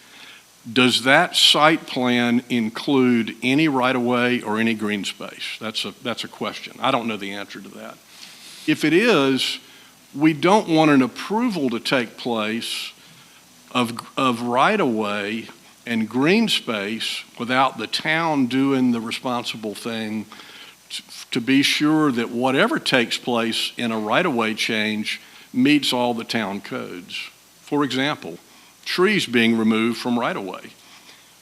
does that site plan include any right-of-way or any green space? That's a question. I don't know the answer to that. If it is, we don't want an approval to take place of right-of-way and green space without the town doing the responsible thing to be sure that whatever takes place in a right-of-way change meets all the town codes. For example, trees being removed from right-of-way.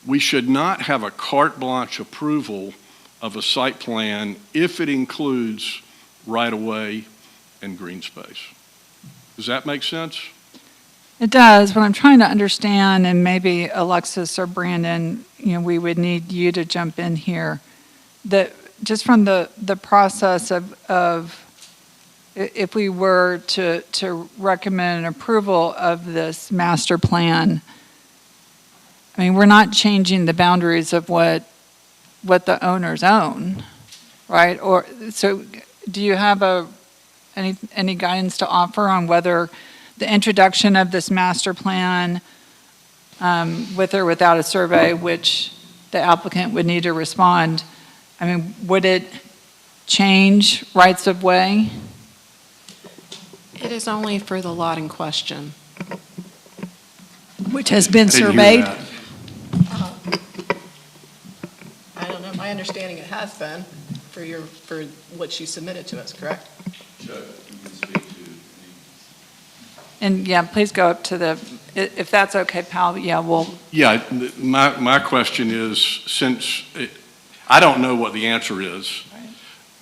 We should not have a carte blanche approval of a site plan if it includes right-of-way and green space. Does that make sense? It does. What I'm trying to understand, and maybe Alexis or Brandon, we would need you to jump in here, that just from the process of if we were to recommend an approval of this master plan, I mean, we're not changing the boundaries of what the owners own, right? Or so, do you have any guidance to offer on whether the introduction of this master plan, with or without a survey, which the applicant would need to respond, I mean, would it change rights of way? It is only for the lot in question. Which has been I didn't hear surveyed? that. I don't know, my understanding it has been for what you submitted to us, correct? And yeah, please go up to if that's okay, pal, yeah, Yeah, my question is, I don't know what the answer is,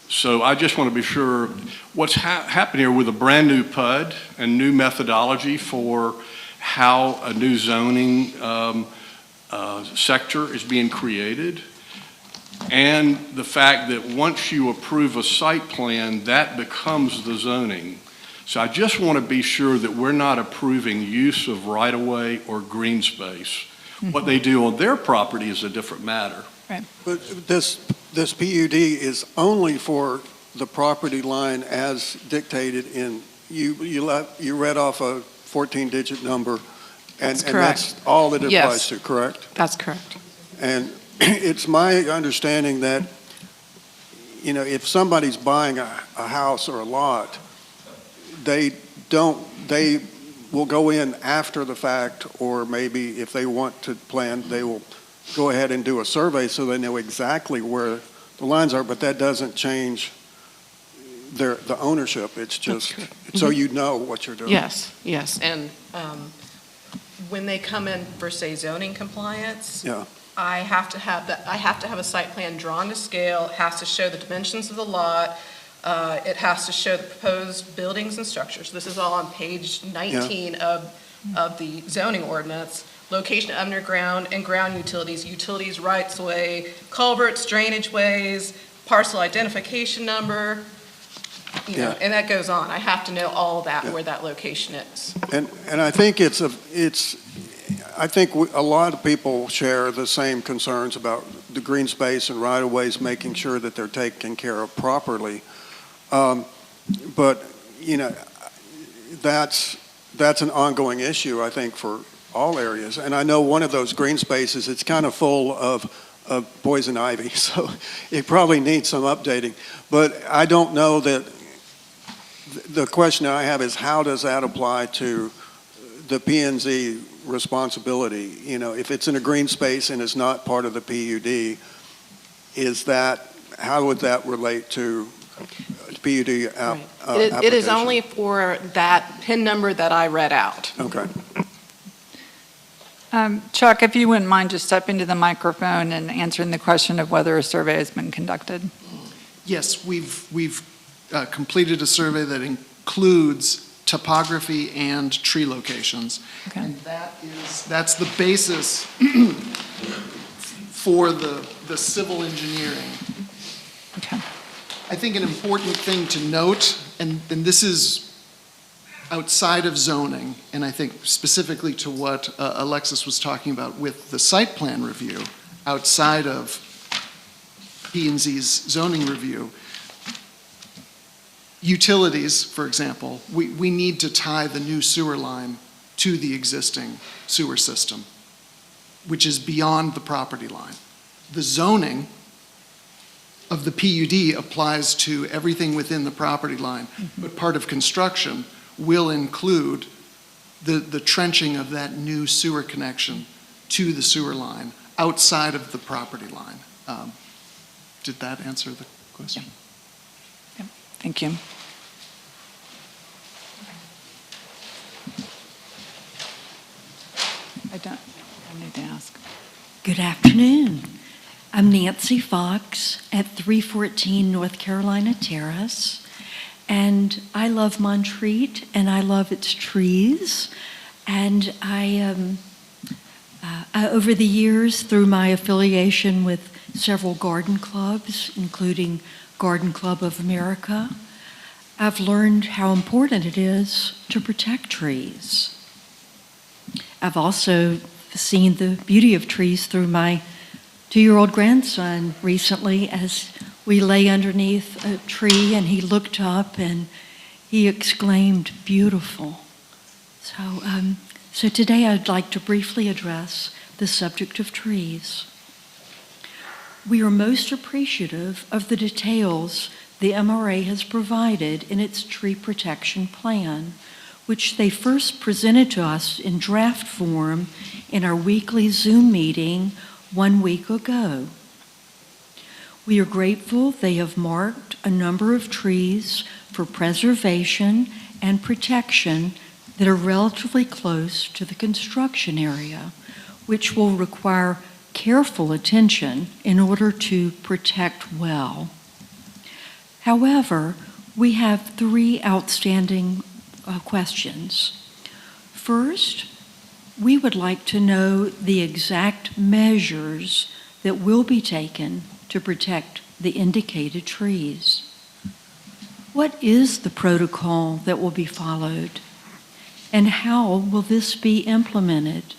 so I just want to be sure what's happening here with a brand-new PUD and new methodology for how a new zoning sector is being created, and the fact that once you approve a site plan, that becomes the zoning. So I just want to be sure that we're not approving use of right-of-way or green space. What they do on their property is a different matter. But this PUD is only for the property line as dictated in, you read off a 14-digit number, and That's correct. that's all it applies Yes. to, correct? That's correct. And it's my understanding that, if somebody's buying a house or a lot, they will go in after the fact, or maybe if they want to plan, they will go ahead and do a survey so they know exactly where the lines are, but that doesn't change the ownership. It's just so you know what you're doing. Yes, yes, and when they come in for, say, zoning compliance, Yeah. I have to have a site plan drawn to scale. It has to show the dimensions of the lot. It has to show the proposed buildings and structures. This is all on page 19 of the zoning ordinance. Location underground and ground utilities rights of way, culverts, drainage ways, parcel identification number, and that goes on. I have to know all that, where that location is. And I think I think a lot of people share the same concerns about the green space and right-of-ways, making sure that they're taken care of properly. But, that's an ongoing issue, I think, for all areas. And I know one of those green spaces, it's kind of full of poison ivy, so it probably needs some updating. But I don't know that The question I have is, how does that apply to the P and Z responsibility? You know, if it's in a green space and it's not part of the PUD, how would that relate to PUD It is application? only for that PIN number that I read out. Okay. Chuck, if you wouldn't mind just stepping to the microphone and answering the question of whether a survey has been conducted. Yes, we've completed a survey that includes topography and tree locations. Okay. And that's the basis for the civil engineering. Okay. I think an important thing to note, and this is outside of zoning, and I think specifically to what Alexis was talking about with the site plan review, outside of P&Z's zoning review, utilities, for example, we need to tie the new sewer line to the existing sewer system, which is beyond the property line. The zoning of the PUD applies to everything within the property line, but part of construction will include the trenching of that new sewer connection to the sewer line outside of the property line. Did that answer the question? Thank you. I need to ask. Good afternoon. I'm Nancy Fox at 314 North Carolina Terrace, and I love Montreat, and I love its trees, and I over the years, through my affiliation with several garden clubs, including Garden Club of America, I've learned how important it is to protect trees. I've also seen the beauty of trees through my 2-year-old grandson recently as we lay underneath a tree and he looked up and he exclaimed, "Beautiful." So today I'd like to briefly address the subject of trees. We are most appreciative of the details the MRA has provided in its tree protection plan, which they first presented to us in draft form in our weekly Zoom meeting 1 week ago. We are grateful they have marked a number of trees for preservation and protection that are relatively close to the construction area, which will require careful attention in order to protect well. However, we have 3 outstanding questions. First, we would like to know the exact measures that will be taken to protect the indicated trees. What is the protocol that will be followed, and how will this be implemented?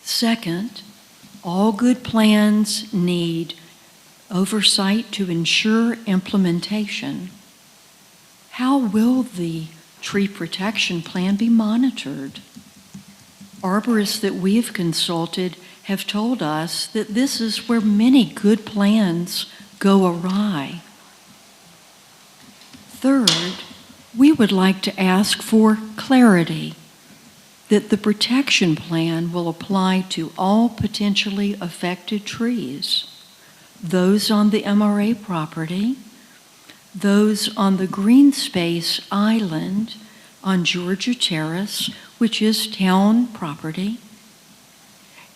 Second, all good plans need oversight to ensure implementation. How will the tree protection plan be monitored? Arborists that we have consulted have told us that this is where many good plans go awry. Third, we would like to ask for clarity that the protection plan will apply to all potentially affected trees, those on the MRA property, those on the green space island on Georgia Terrace, which is town property,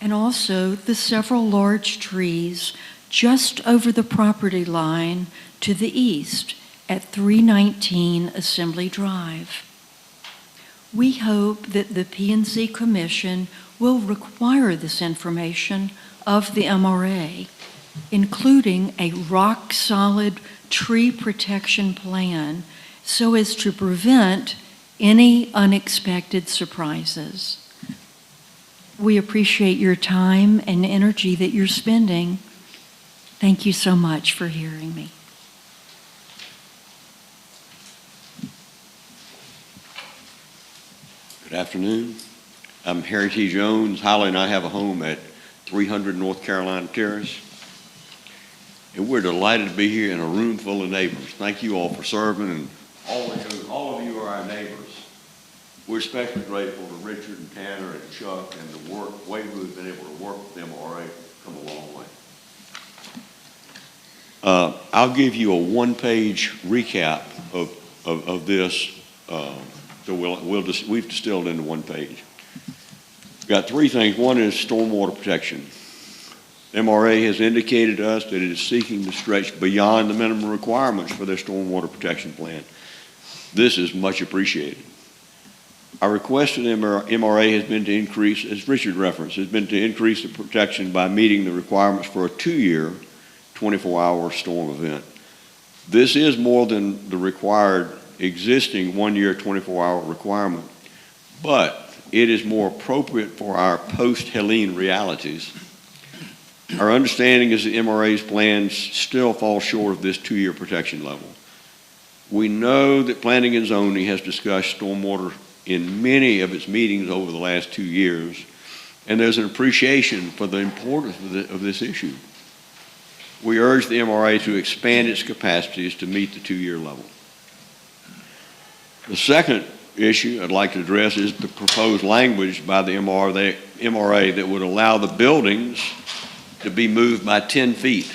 and also the several large trees just over the property line to the east at 319 Assembly Drive. We hope that the P&Z Commission will require this information of the MRA, including a rock-solid tree protection plan so as to prevent any unexpected surprises. We appreciate your time and energy that you're spending. Thank you so much for hearing me. Good afternoon. I'm Harry T. Jones. Holly and I have a home at 300 North Carolina Terrace. and we're delighted to be here in a room full of neighbors. Thank you all for serving, and all of you are our neighbors. We're especially grateful to Richard and Tanner and Chuck and the way we've been able to work with them already come a long way. I'll give you a one-page recap of this. We've distilled into one page. We've got three things. One is stormwater protection. MRA has indicated to us that it is seeking to stretch beyond the minimum requirements for their stormwater protection plan. This is much appreciated. Our request to the MRA has been to increase, as Richard referenced, has been to increase the protection by meeting the requirements for a 2-year, 24-hour storm event. This is more than the required existing 1-year, 24-hour requirement, but it is more appropriate for our post-Helene realities. Our understanding is that MRA's plans still fall short of this 2-year protection level. We know that Planning and Zoning has discussed stormwater in many of its meetings over the last 2 years, and there's an appreciation for the importance of this issue. We urge the MRA to expand its capacities to meet the 2-year level. The second issue I'd like to address is the proposed language by the MRA that would allow the buildings to be moved by 10 feet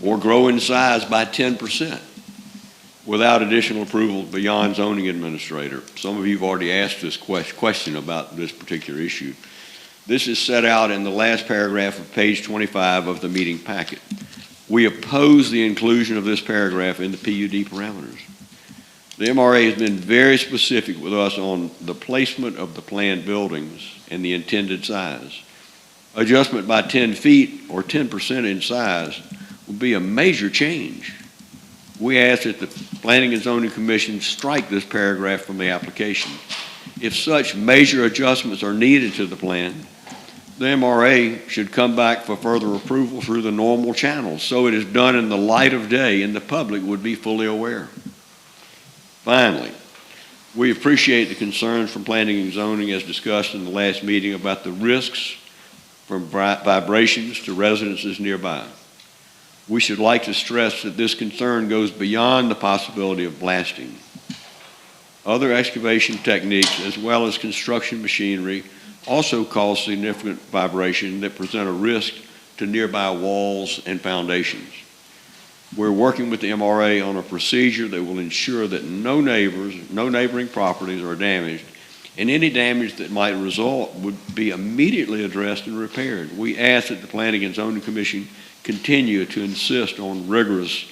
or grow in size by 10%. Without additional approval beyond zoning administrator. Some of you have already asked this question about this particular issue. This is set out in the last paragraph of page 25 of the meeting packet. We oppose the inclusion of this paragraph in the PUD parameters. The MRA has been very specific with us on the placement of the planned buildings and the intended size. Adjustment by 10 feet or 10% in size would be a major change. We ask that the Planning and Zoning Commission strike this paragraph from the application. If such major adjustments are needed to the plan, the MRA should come back for further approval through the normal channels, so it is done in the light of day and the public would be fully aware. Finally, we appreciate the concerns from Planning and Zoning as discussed in the last meeting about the risks from vibrations to residences nearby. We should like to stress that this concern goes beyond the possibility of blasting. Other excavation techniques as well as construction machinery also cause significant vibration that present a risk to nearby walls and foundations. We're working with the MRA on a procedure that will ensure that no neighboring properties are damaged, and any damage that might result would be immediately addressed and repaired. We ask that the Planning and Zoning Commission continue to insist on rigorous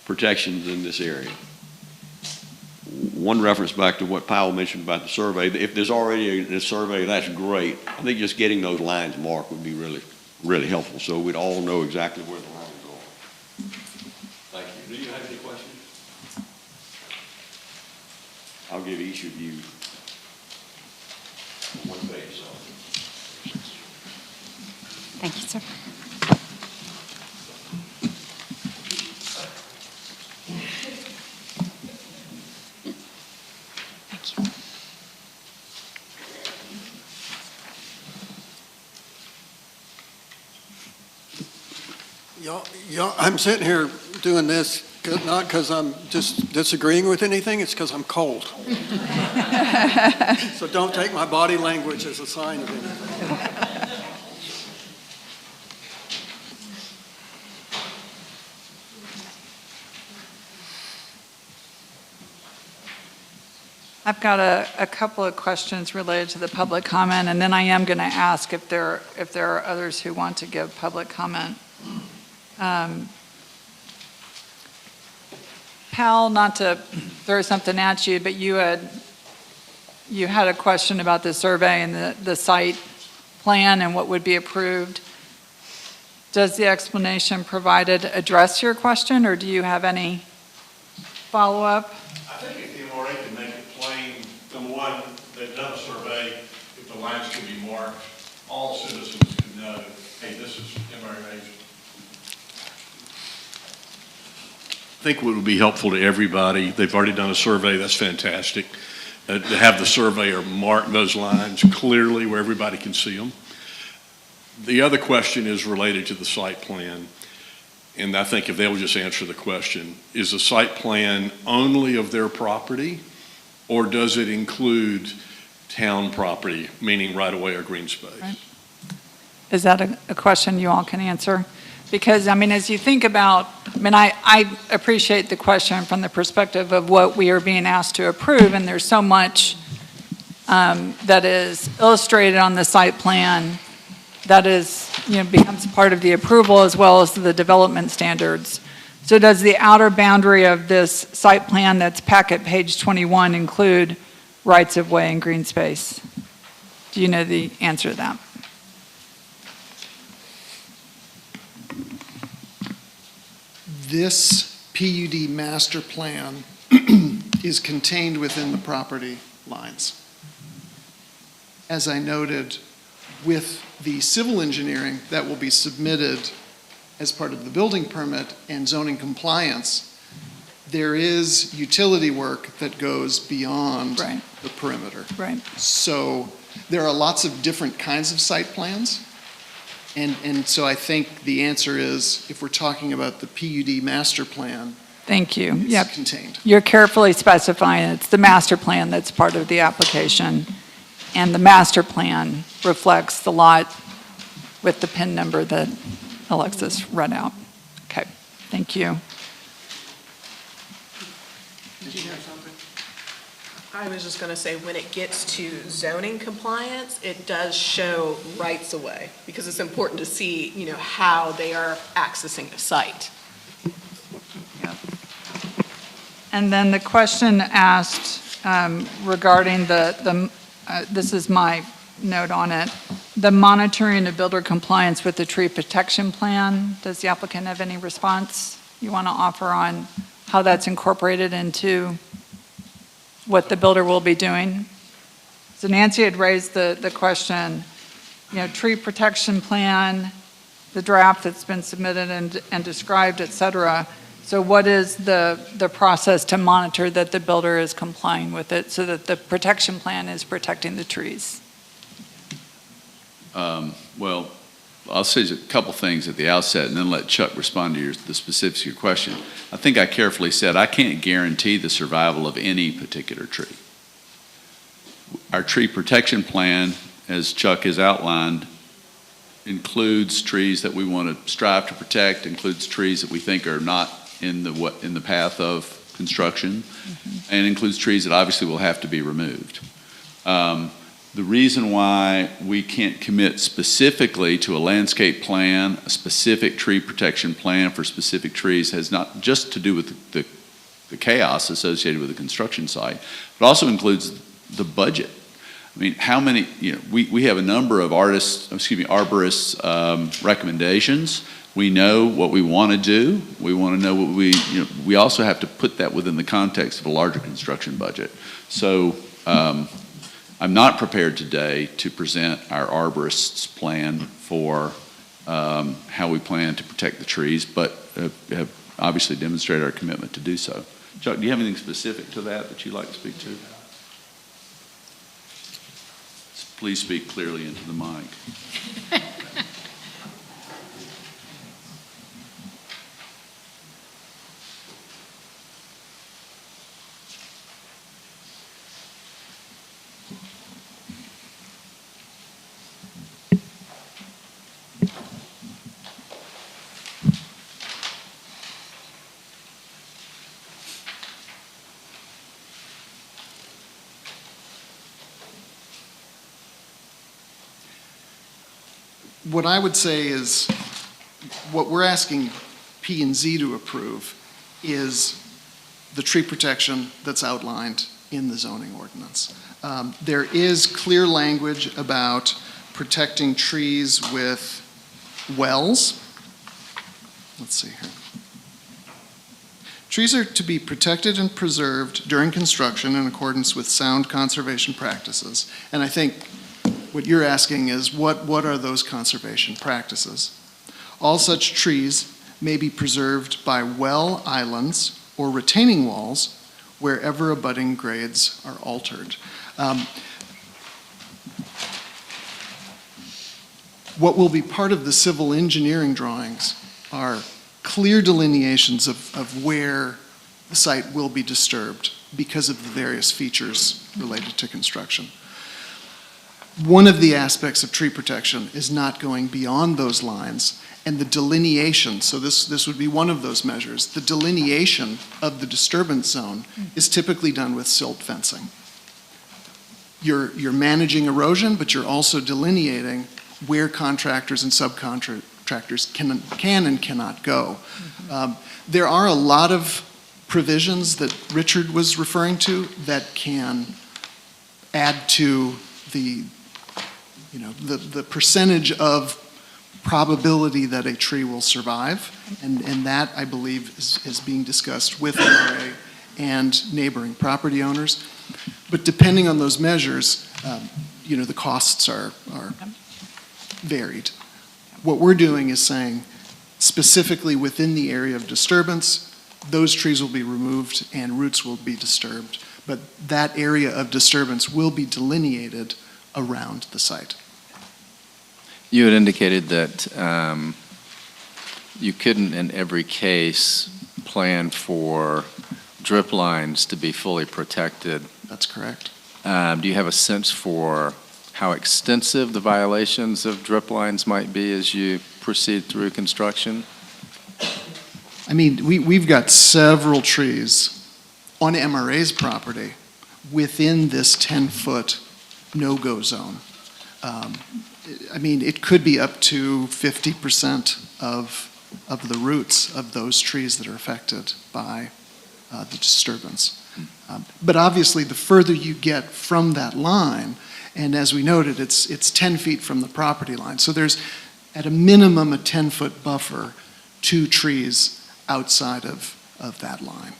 protections in this area. One reference back to what Powell mentioned about the survey. If there's already a survey, that's great. I think just getting those lines marked would be really, really helpful so we'd all know exactly where the lines are. Thank you. Do you have any questions? I'll give each of you one page. Thank you, sir. I'm sitting here doing this not because I'm just disagreeing with anything, it's because I'm cold. So don't take my body language as a sign of anything. I've got a couple of questions related to the public comment, and then I am going to ask if there are others who want to give public comment. Pal, not to throw something at you, but you had a question about the survey and the site plan and what would be approved. Does the explanation provided address your question, or do you have any follow-up? I think if the MRA can make it plain, number one, they've done a survey, if the lines can be marked, all citizens can know, hey, this is MRA's. I think what would be helpful to everybody, they've already done a survey, that's fantastic, to have the surveyor mark those lines clearly where everybody can see them. The other question is related to the site plan. and I think if they'll just answer the question, is the site plan only of their property, or does it include town property, meaning right-of-way or green space? Right. Is that a question you all can answer? Because, I mean, as you think about, I mean, I appreciate the question from the perspective of what we are being asked to approve, and there's so much that is illustrated on the site plan that is, becomes part of the approval as well as the development standards. So does the outer boundary of this site plan that's packet page 21 include rights-of-way and green space? Do you know the answer to that? This PUD master plan is contained within the property lines. As I noted, with the civil engineering that will be submitted as part of the building permit and zoning compliance, there is utility work that goes beyond the perimeter. Right. So there are lots of different kinds of site plans. And so I think the answer is, if we're talking about the PUD master plan, Thank you. Yep. it's contained. You're carefully specifying it's the master plan that's part of the application, and the master plan reflects the lot with the PIN number that Alexis read out. Okay, thank you. Did you have something? I was just going to say, when it gets to zoning compliance, it does show rights of way, because it's important to see, how they are accessing the site. And then the question asked regarding this is my note on it, the monitoring of builder compliance with the tree protection plan. Does the applicant have any response you want to offer on how that's incorporated into what the builder will be doing? So Nancy had raised the question, tree protection plan, the draft that's been submitted and described, et cetera. So what is the process to monitor that the builder is complying with it so that the protection plan is protecting the trees? Well, I'll say a couple things at the outset and then let Chuck respond to the specifics of your question. I think I carefully said I can't guarantee the survival of any particular tree. Our tree protection plan, as Chuck has outlined, includes trees that we want to strive to protect, includes trees that we think are not in the path of construction, and includes trees that obviously will have to be removed. The reason why we can't commit specifically to a landscape plan, a specific tree protection plan for specific trees, has not just to do with the chaos associated with the construction site, but also includes the budget. I mean, how many, we have a number of arborists recommendations. We know what we want to do. We want to know what we also have to put that within the context of a larger construction budget. So I'm not prepared today to present our arborist's plan for how we plan to protect the trees, but have obviously demonstrated our commitment to do so. Chuck, do you have anything specific to that you'd like to speak to? Please speak clearly into the mic. What I would say is, what we're asking P&Z to approve is the tree protection that's outlined in the zoning ordinance. There is clear language about protecting trees with wells. Let's see here. Trees are to be protected and preserved during construction in accordance with sound conservation practices. And I think what you're asking is, what are those conservation practices? All such trees may be preserved by well islands or retaining walls wherever abutting grades are altered. What will be part of the civil engineering drawings are clear delineations of where the site will be disturbed because of the various features related to construction. One of the aspects of tree protection is not going beyond those lines, and the delineation, so this would be one of those measures, the delineation of the disturbance zone is typically done with silt fencing. You're managing erosion, but you're also delineating where contractors and subcontractors can and cannot go. There are a lot of provisions that Richard was referring to that can add to the percentage of probability that a tree will survive, and that, I believe, is being discussed with MRA and neighboring property owners. But depending on those measures, the costs are varied. What we're doing is saying, specifically within the area of disturbance, those trees will be removed and roots will be disturbed, but that area of disturbance will be delineated around the site. You had indicated that you couldn't, in every case, plan for drip lines to be fully protected. That's correct. Do you have a sense for how extensive the violations of drip lines might be as you proceed through construction? I mean, we've got several trees on MRA's property within this 10-foot no-go zone. I mean, it could be up to 50% of the roots of those trees that are affected by the disturbance. But obviously, the further you get from that line, and as we noted, it's 10 feet from the property line. So there's, at a minimum, a 10-foot buffer to trees outside of that line.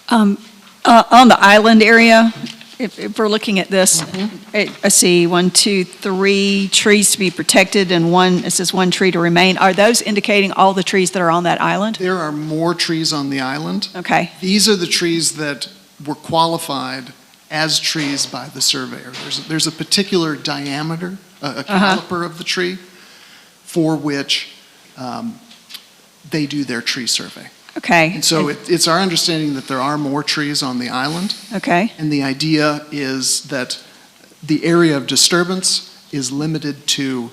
On the island area, if we're looking at this, I see 1, 2, 3 trees to be protected and it says 1 tree to remain. Are those indicating all the trees that are on that island? There are more trees on the island. Okay. These are the trees that were qualified as trees by the surveyor. There's a particular diameter, a caliper of the tree for which they do their tree survey. Okay. And so it's our understanding that there are more trees on the island. Okay. And the idea is that the area of disturbance is limited to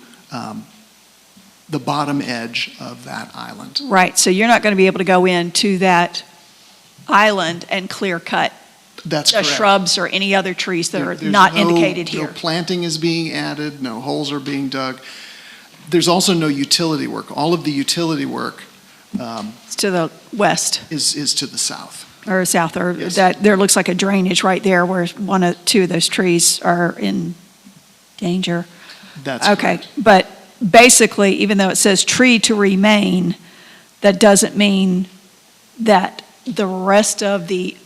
the bottom edge of that island. Right, so you're not going to be able to go into that island and clear cut That's the correct. shrubs or any other trees that are There's not indicated No here. planting is being added, no holes are being dug. There's also no utility work. All of the utility work It's to the west is to the south. or south, or Yes. that, there looks like a drainage right there where 2 of those trees are in danger. That's Okay, correct. but basically, even though it says tree to remain, that doesn't mean that the rest of the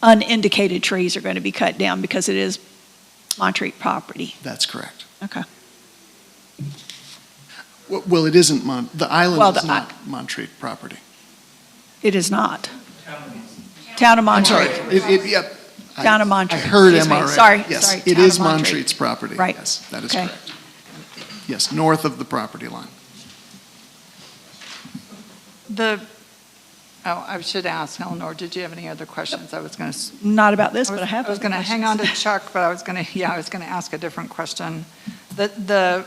unindicated trees are going to be cut down because it is Montreat property. That's correct. Okay. Well, it isn't the island Well, is the- not Montreat property. It is not. Town of I'm sorry. Montreat. Yep. Town of Montreat. I heard Excuse me. MRA. Sorry, Yes, sorry, it Town is of Montreat. Montreat's property. Right. Yes, that is Okay. correct. Yes, north of the property line. I should ask Eleanor, did you have any other questions? I was going to. Not about this, but I have I was going to hang on to Chuck, but I was going to ask a different question. The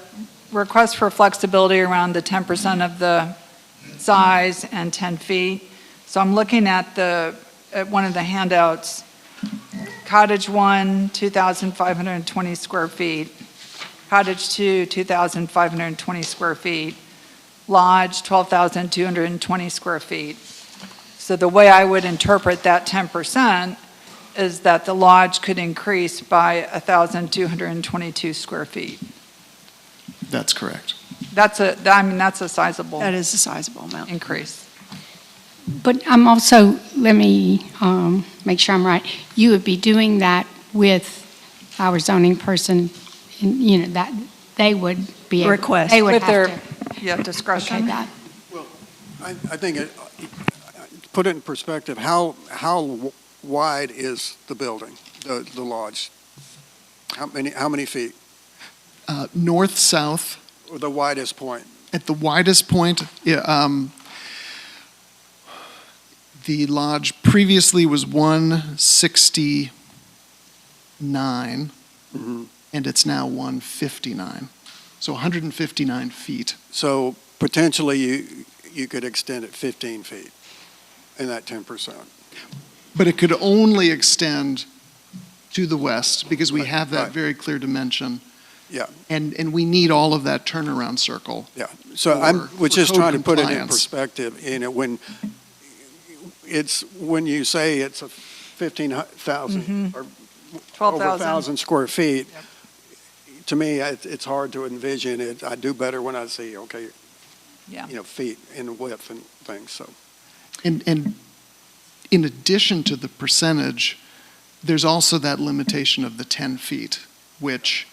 request for flexibility around the 10% of the size and 10 feet. So I'm looking at one of the handouts, Cottage 1, 2,520 square feet. Cottage 2, 2,520 square feet. Lodge, 12,220 square feet. So the way I would interpret that 10% is that the lodge could increase by 1,222 square feet. That's correct. That's a sizable That is a sizable amount. increase. But I'm also, let me make sure I'm right. You would be doing that with our zoning person, and, that they would be able. Request. They would With their, have to. discretion. Okay, that. I think, put it in perspective, how wide is the building, the lodge? How many feet? north-south. Or the widest point? At the widest point, the lodge previously was 169, and it's now 159. So 159 feet. So potentially you could extend it 15 feet in that 10%. But it could only extend to the west because we have that Right. very clear dimension. Yeah. And we need all of that turnaround circle. Yeah, so I was for just code trying to put it in compliance. perspective, when you say it's a 15,000 or over 12,000. 1,000 square feet, to me, it's hard to envision it. I do better when I see, okay, Yeah. feet in width and things, so. And in addition to the percentage, there's also that limitation of the 10 feet, which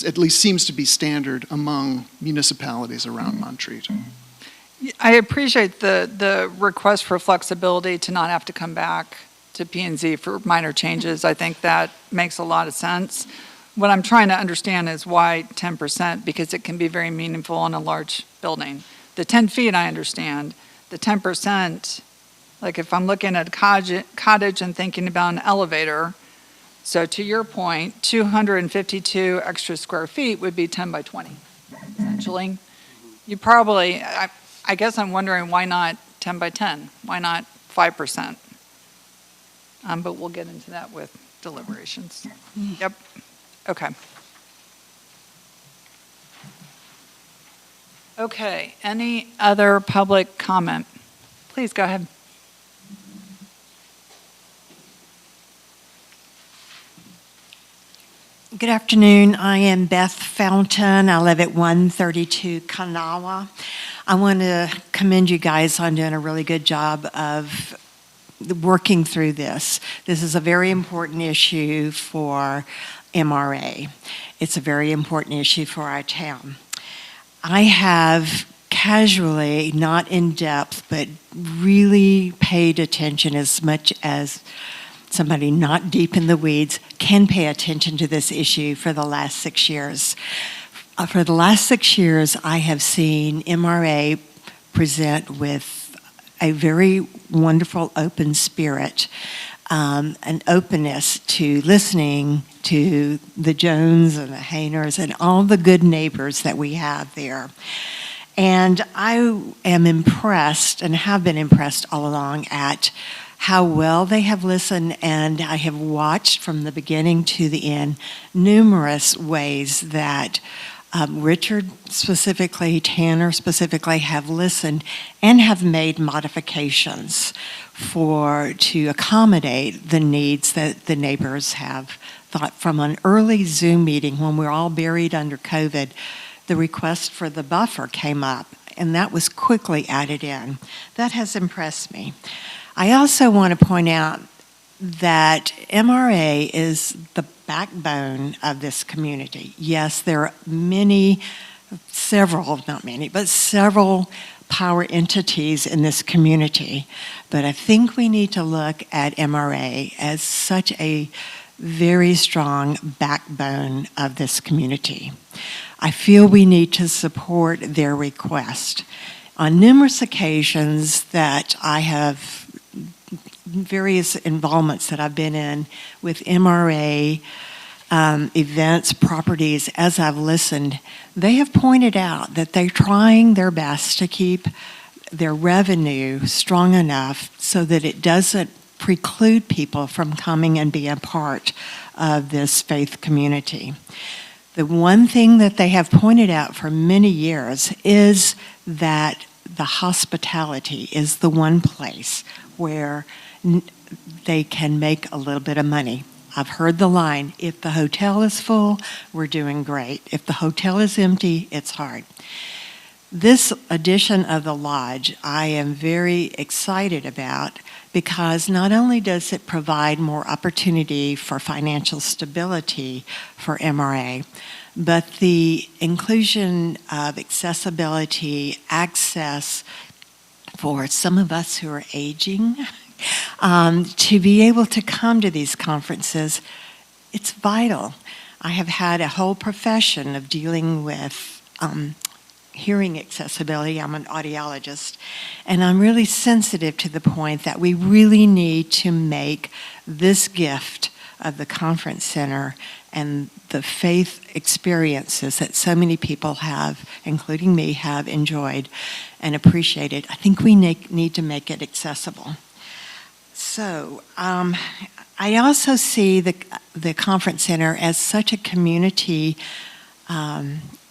at least seems to be standard among municipalities around Montreat. I appreciate the request for flexibility to not have to come back to P&Z for minor changes. I think that makes a lot of sense. What I'm trying to understand is why 10%, because it can be very meaningful in a large building. The 10 feet, I understand. The 10%, like if I'm looking at a cottage and thinking about an elevator, so to your point, 252 extra square feet would be 10 by 20, essentially. You probably, I guess I'm wondering why not 10 by 10? Why not 5%? But we'll get into that with deliberations. Yep, okay. Okay, any other public comment? Please go ahead. Good afternoon. I am Beth Fountain. I live at 132 Kanawha. I want to commend you guys on doing a really good job of working through this. This is a very important issue for MRA. It's a very important issue for our town. I have casually, not in depth, but really paid attention as much as somebody not deep in the weeds can pay attention to this issue for the last 6 years. For the last 6 years, I have seen MRA present with a very wonderful open spirit, an openness to listening to the Jones and the Hainers and all the good neighbors that we have there. And I am impressed and have been impressed all along at how well they have listened, and I have watched from the beginning to the end numerous ways that Richard specifically, Tanner specifically have listened and have made modifications to accommodate the needs that the neighbors have thought. From an early Zoom meeting when we were all buried under COVID, the request for the buffer came up, and that was quickly added in. That has impressed me. I also want to point out that MRA is the backbone of this community. Yes, there are several power entities in this community, but I think we need to look at MRA as such a very strong backbone of this community. I feel we need to support their request. On numerous occasions that I have various involvements that I've been in with MRA events, properties, as I've listened, they have pointed out that they're trying their best to keep their revenue strong enough so that it doesn't preclude people from coming and being a part of this faith community. The one thing that they have pointed out for many years is that the hospitality is the one place where they can make a little bit of money. I've heard the line, if the hotel is full, we're doing great. If the hotel is empty, it's hard. This addition of the lodge, I am very excited about because not only does it provide more opportunity for financial stability for MRA, but the inclusion of accessibility, access for some of us who are aging, to be able to come to these conferences, it's vital. I have had a whole profession of dealing with hearing accessibility. I'm an audiologist, and I'm really sensitive to the point that we really need to make this gift of the conference center and the faith experiences that so many people have, including me, have enjoyed and appreciated. I think we need to make it accessible. So I also see the conference center as such a community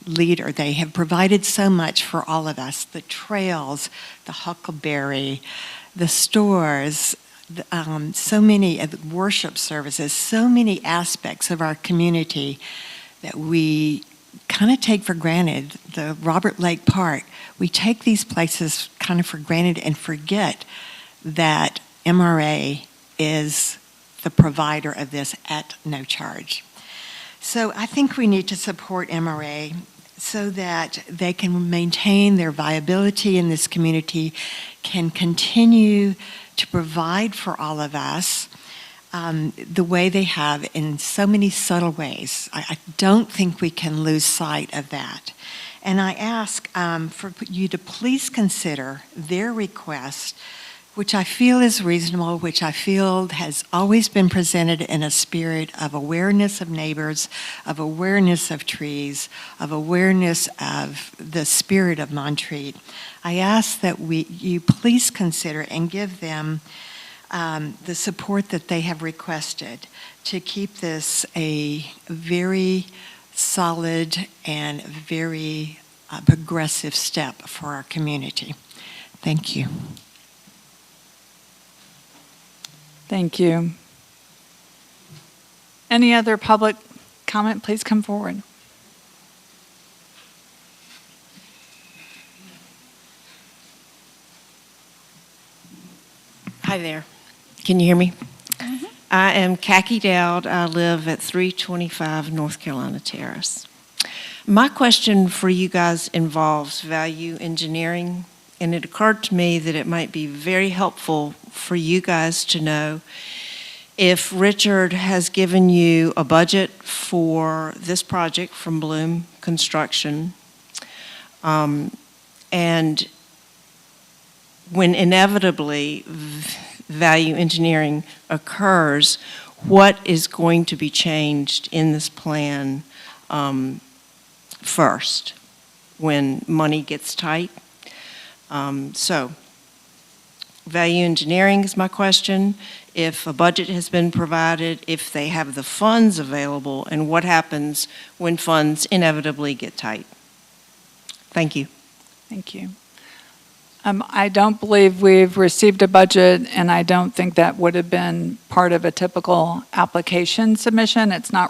leader. They have provided so much for all of us, the trails, the Huckleberry, the stores, so many worship services, so many aspects of our community that we kind of take for granted. The Robert Lake Park, we take these places kind of for granted and forget that MRA is the provider of this at no charge. So I think we need to support MRA so that they can maintain their viability in this community, can continue to provide for all of us the way they have in so many subtle ways. I don't think we can lose sight of that. And I ask for you to please consider their request, which I feel is reasonable, which I feel has always been presented in a spirit of awareness of neighbors, of awareness of trees, of awareness of the spirit of Montreat. I ask that you please consider and give them the support that they have requested to keep this a very solid and very progressive step for our community. Thank you. Thank you. Any other public comment, please come forward. Hi there. Can you hear me? I am Khaki Dowd. I live at 325 North Carolina Terrace. My question for you guys involves value engineering, and it occurred to me that it might be very helpful for you guys to know if Richard has given you a budget for this project from Bloom Construction, and when inevitably value engineering occurs, what is going to be changed in this plan first when money gets tight? So, value engineering is my question. If a budget has been provided, if they have the funds available, and what happens when funds inevitably get tight? Thank you. Thank you. I don't believe we've received a budget, and I don't think that would have been part of a typical application submission. It's not